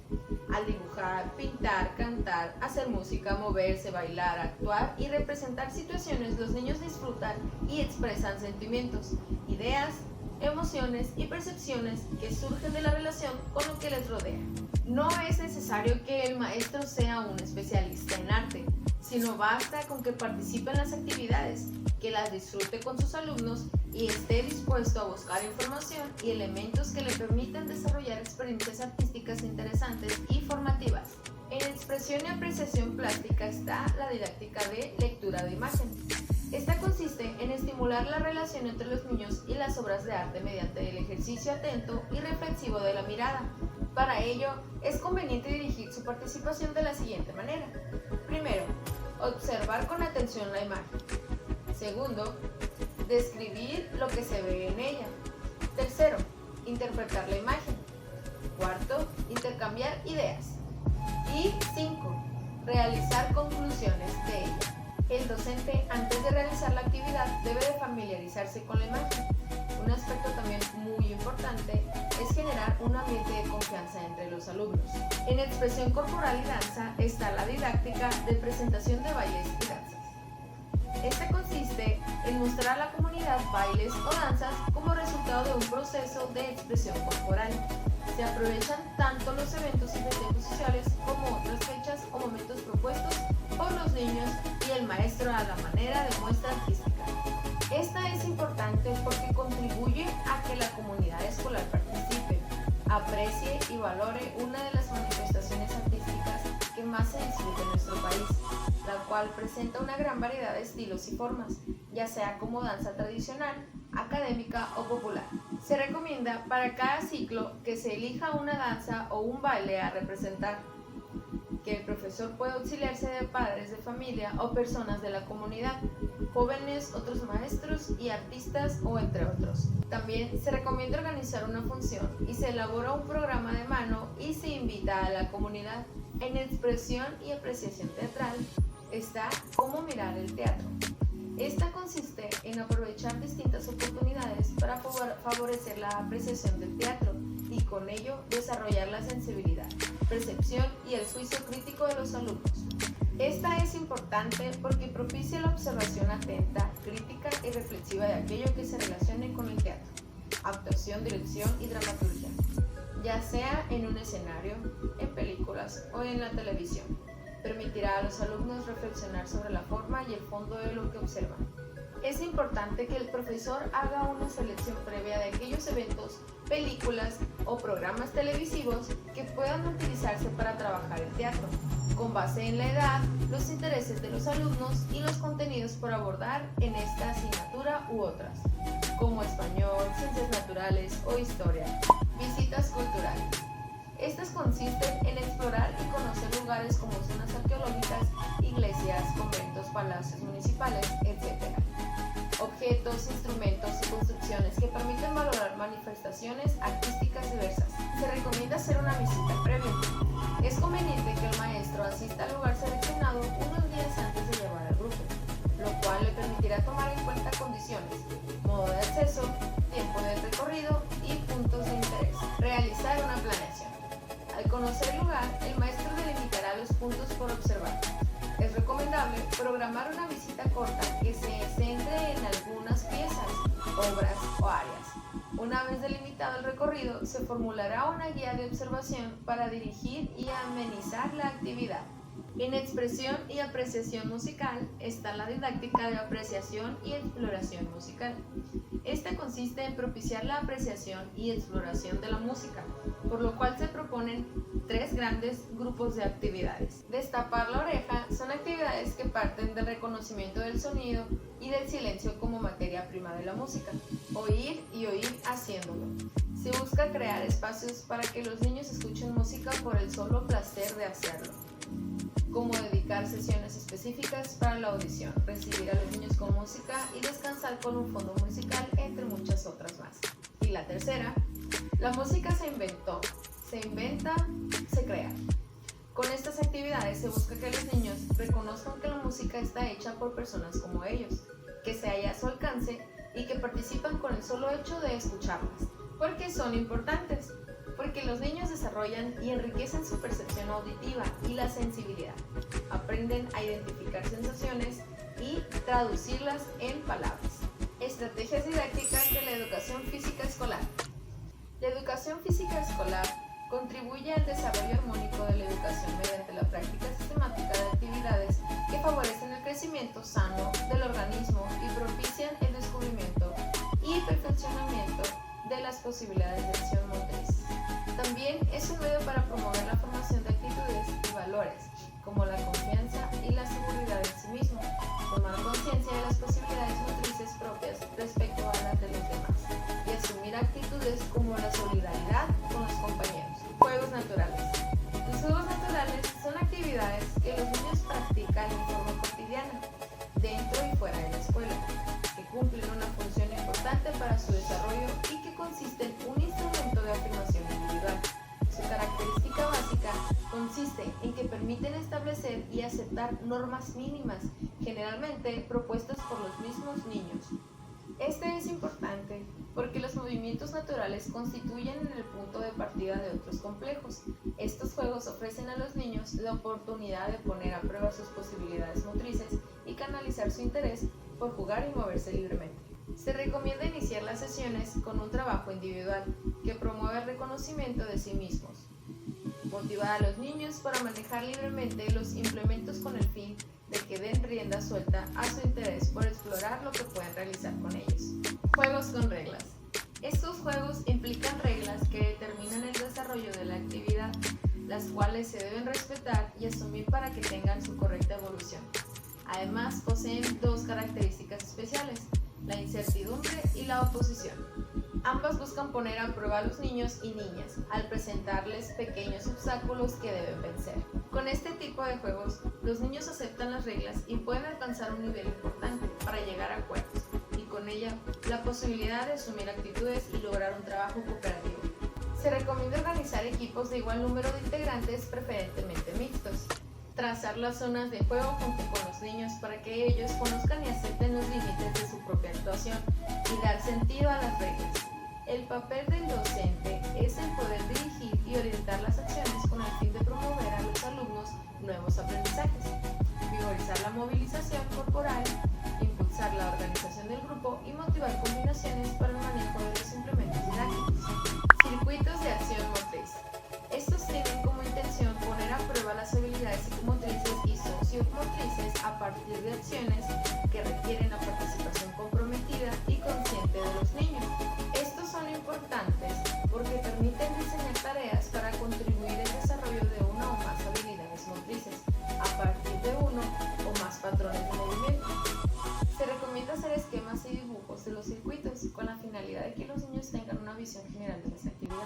Al dibujar, pintar, cantar, hacer música, moverse, bailar, actuar y representar situaciones, los niños disfrutan y expresan sentimientos, ideas, emociones y percepciones que surgen de la relación con lo que les rodea. No es necesario que el maestro sea un especialista en arte, sino basta con que participe en las actividades, que las disfrute con sus alumnos y esté dispuesto a buscar información y elementos que le permitan desarrollar experiencias artísticas interesantes y formativas. En expresión y apreciación plástica está la didáctica de lectura de imagen. Esta consiste en estimular la relación entre los niños y las obras de arte mediante el ejercicio atento y reflexivo de la mirada. Para ello, es conveniente dirigir su participación de la siguiente manera. Primero, observar con atención la imagen. Segundo, describir lo que se ve en ella. Tercero, interpretar la imagen. Cuarto, intercambiar ideas. Y 5, realizar conclusiones de ella. El docente, antes de realizar la actividad, debe de familiarizarse con la imagen. Un aspecto también muy importante es generar un ambiente de confianza entre los alumnos. En expresión corporal y danza está la didáctica de presentación de bailes y danzas. Esta consiste en mostrar a la comunidad bailes o danzas como resultado de un proceso de expresión corporal. Se aprovechan tanto los eventos y festejos sociales como otras fechas o momentos propuestos por los niños y el maestro a la manera de muestra artística. Esta es importante porque contribuye a que la comunidad escolar participe, aprecie y valore una de las manifestaciones artísticas que más se disfruta en nuestro país, la cual presenta una gran variedad de estilos y formas, ya sea como danza tradicional, académica o popular. Se recomienda para cada ciclo que se elija una danza o un baile a representar, que el profesor pueda auxiliarse de padres de familia o personas de la comunidad, jóvenes, otros maestros y artistas o entre otros. También se recomienda organizar una función y se elabora un programa de mano y se invita a la comunidad. En expresión y apreciación teatral está cómo mirar el teatro. Esta consiste en aprovechar distintas oportunidades para favorecer la apreciación del teatro y con ello desarrollar la sensibilidad, percepción y el juicio crítico de los alumnos. Esta es importante porque propicia la observación atenta, crítica y reflexiva de aquello que se relacione con el teatro, actuación, dirección y dramaturgia, ya sea en un escenario, en películas o en la televisión. Permitirá a los alumnos reflexionar sobre la forma y el fondo de lo que observan. Es importante que el profesor haga una selección previa de aquellos eventos, películas o programas televisivos que puedan utilizarse para trabajar el teatro, con base en la edad, los intereses de los alumnos y los contenidos por abordar en esta asignatura u otras, como español, ciencias naturales o historia. Visitas culturales. Estas consisten en explorar y conocer lugares como zonas arqueológicas, iglesias, conventos, palacios municipales, etc. Objetos, instrumentos y construcciones que permiten valorar manifestaciones artísticas diversas. Se recomienda hacer una visita previa. Es conveniente que el maestro asista al lugar seleccionado unos días antes de llevar al grupo, lo cual le permitirá tomar en cuenta condiciones, modo de acceso, tiempo de recorrido y puntos de interés. Realizar una planeación. Al conocer el lugar, el maestro delimitará los puntos por observar. Es recomendable programar una visita corta que se centre en algunas piezas, obras o áreas. Una vez delimitado el recorrido, se formulará una guía de observación para dirigir y amenizar la actividad. En expresión y apreciación musical está la didáctica de apreciación y exploración musical. Esta consiste en propiciar la apreciación y exploración de la música, por lo cual se proponen 3 grandes grupos de actividades. Destapar la oreja son actividades que parten del reconocimiento del sonido y del silencio como materia prima de la música. Oír y oír haciéndolo. Se busca crear espacios para que los niños escuchen música por el solo placer de hacerlo, como dedicar sesiones específicas para la audición, recibir a los niños con música y descansar con un fondo musical, entre muchas otras más. Y la tercera, la música se inventó, se inventa, se crea. Con estas actividades se busca que los niños reconozcan que la música está hecha por personas como ellos, que se halla a su alcance y que participan con el solo hecho de escucharlas. ¿Por qué son importantes? Porque los niños desarrollan y enriquecen su percepción auditiva y la sensibilidad. Aprenden a identificar sensaciones y traducirlas en palabras. Estrategias didácticas de la educación física escolar. La educación física escolar contribuye al desarrollo armónico de la educación mediante la práctica sistemática de actividades que favorecen el crecimiento sano del organismo y propician el descubrimiento y perfeccionamiento de las posibilidades de acción motriz. También es un medio para promover la formación de actitudes y valores, como la confianza y la seguridad en sí mismo, tomar conciencia de las posibilidades motrices propias respecto a las de los demás, y asumir actitudes como la solidaridad con los compañeros. Juegos naturales. Los juegos naturales son actividades que los niños practican en forma cotidiana, dentro y fuera de la escuela, que cumplen una función importante para su desarrollo y que consisten en un instrumento de afirmación individual. Su característica básica consiste en que permiten establecer y aceptar normas mínimas, generalmente propuestas por los mismos niños. Este es importante porque los movimientos naturales constituyen el punto de partida de otros complejos. Estos juegos ofrecen a los niños la oportunidad de poner a prueba sus posibilidades motrices y canalizar su interés por jugar y moverse libremente. Se recomienda iniciar las sesiones con un trabajo individual que promueve el reconocimiento de sí mismos. Motivar a los niños para manejar libremente los implementos con el fin de que den rienda suelta a su interés por explorar lo que pueden realizar con ellos. Juegos con reglas. Estos juegos implican reglas que determinan el lenta evolución. Además, poseen dos características especiales: la incertidumbre y la oposición. Ambas buscan poner a prueba a los niños y niñas al presentarles pequeños obstáculos que deben vencer. Con este tipo de juegos, los niños aceptan las reglas y pueden alcanzar un nivel importante para llegar a acuerdos, y con ella la posibilidad de asumir actitudes y lograr un trabajo cooperativo. Se recomienda organizar equipos de igual número de integrantes, preferentemente mixtos. Trazar las zonas de juego junto con los niños para que ellos conozcan y acepten los límites de su propia actuación y dar sentido a las reglas. El papel del docente es el poder dirigir y orientar las acciones con el fin de promover a los alumnos nuevos aprendizajes, vigorizar la movilización corporal, impulsar la organización del grupo y motivar combinaciones para el manejo de los implementos didácticos. Circuitos de acción motriz. Estos tienen como intención poner a prueba las habilidades psicomotrices y sociomotrices a partir de acciones que requieren la participación comprometida y consciente de los niños. Estos son importantes porque permiten diseñar tareas para contribuir al desarrollo de una o más habilidades motrices a partir de uno o más patrones de movimiento. Se recomienda hacer esquemas y dibujos de los circuitos con la finalidad de que los niños tengan una visión general de las actividades.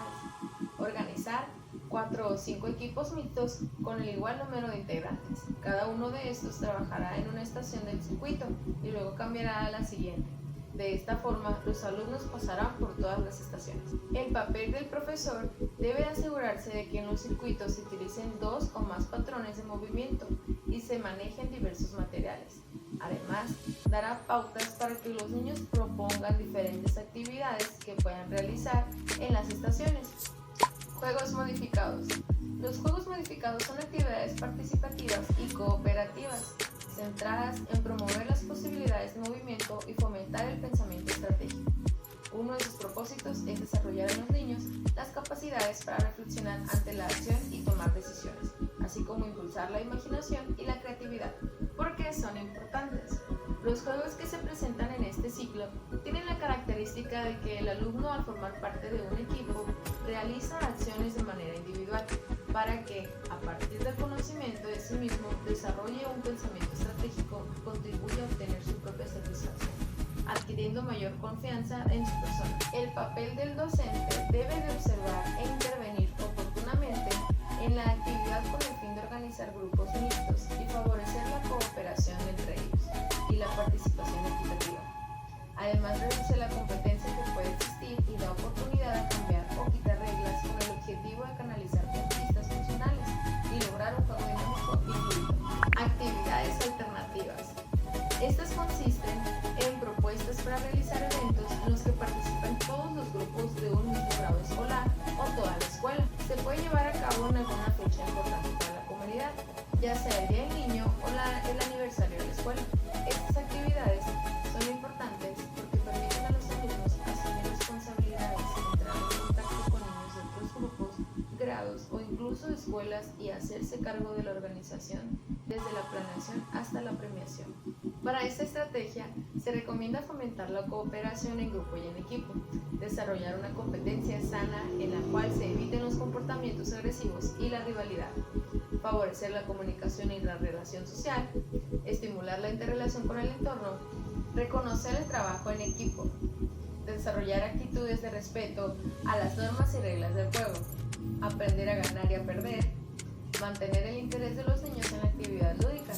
Organizar 4 o 5 equipos mixtos con el igual número de integrantes. Cada uno de estos trabajará en una estación del circuito y luego cambiará a la siguiente. De esta forma, los alumnos pasarán por todas las estaciones. El papel del profesor debe asegurarse de que en los circuitos se utilicen 2 o más patrones de movimiento y se manejen diversos materiales. Además, dará pautas para que los niños propongan diferentes actividades que puedan realizar en las estaciones. Juegos modificados. Los juegos modificados son actividades participativas y cooperativas, centradas en promover las posibilidades de movimiento y fomentar el pensamiento estratégico. Uno de sus propósitos es desarrollar en los niños las capacidades para reflexionar ante la acción y tomar decisiones, así como impulsar la imaginación y la creatividad. ¿Por qué son importantes? Los juegos que se presentan en este ciclo tienen la característica de que el alumno, al formar parte de un equipo, realiza acciones de manera individual para que, a partir del conocimiento de sí mismo, desarrolle un pensamiento estratégico que contribuya a obtener su propia satisfacción, adquiriendo mayor confianza en su persona. El papel del docente debe de observar e intervenir oportunamente en la actividad con el fin de organizar grupos mixtos y favorecer la cooperación entre ellos y la participación equitativa. Además, reduce la competencia que puede existir y da oportunidad a cambiar o quitar reglas con el objetivo de canalizar conquistas funcionales y lograr un juego dinámico y fluido. Actividades alternativas. Estas consisten en propuestas para realizar eventos en los que participan todos los grupos de un mismo grado escolar o toda la escuela. Se puede llevar a cabo en alguna fecha importante para la comunidad, ya sea el Día del Niño o el aniversario de la escuela. Estas actividades son importantes porque permiten a los alumnos asumir responsabilidades, entrar en contacto con niños de otros grupos, grados o incluso escuelas y hacerse cargo de la organización desde la planeación hasta la premiación. Para esta estrategia se recomienda fomentar la cooperación en grupo y en equipo, desarrollar una competencia sana en la cual se eviten los comportamientos agresivos y la rivalidad, favorecer la comunicación y la relación social, estimular la interrelación con el entorno, reconocer el trabajo en equipo, desarrollar actitudes de respeto a las normas y reglas del juego, aprender a ganar y a perder, mantener el interés de los niños en la actividad lúdica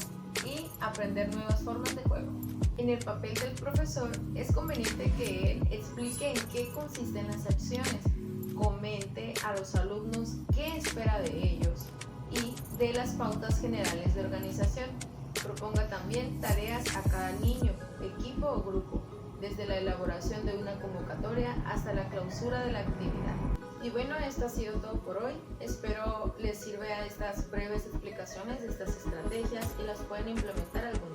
y aprender nuevas formas de juego. En el papel del profesor es conveniente que él explique en qué consisten las acciones, comente a los alumnos qué espera de ellos y dé las pautas generales de organización. Proponga también tareas a cada niño, equipo o grupo, desde la elaboración de una convocatoria hasta la clausura de la actividad. Y bueno, esto ha sido todo por hoy. Espero les sirva estas breves explicaciones de estas estrategias y las puedan implementar algún día.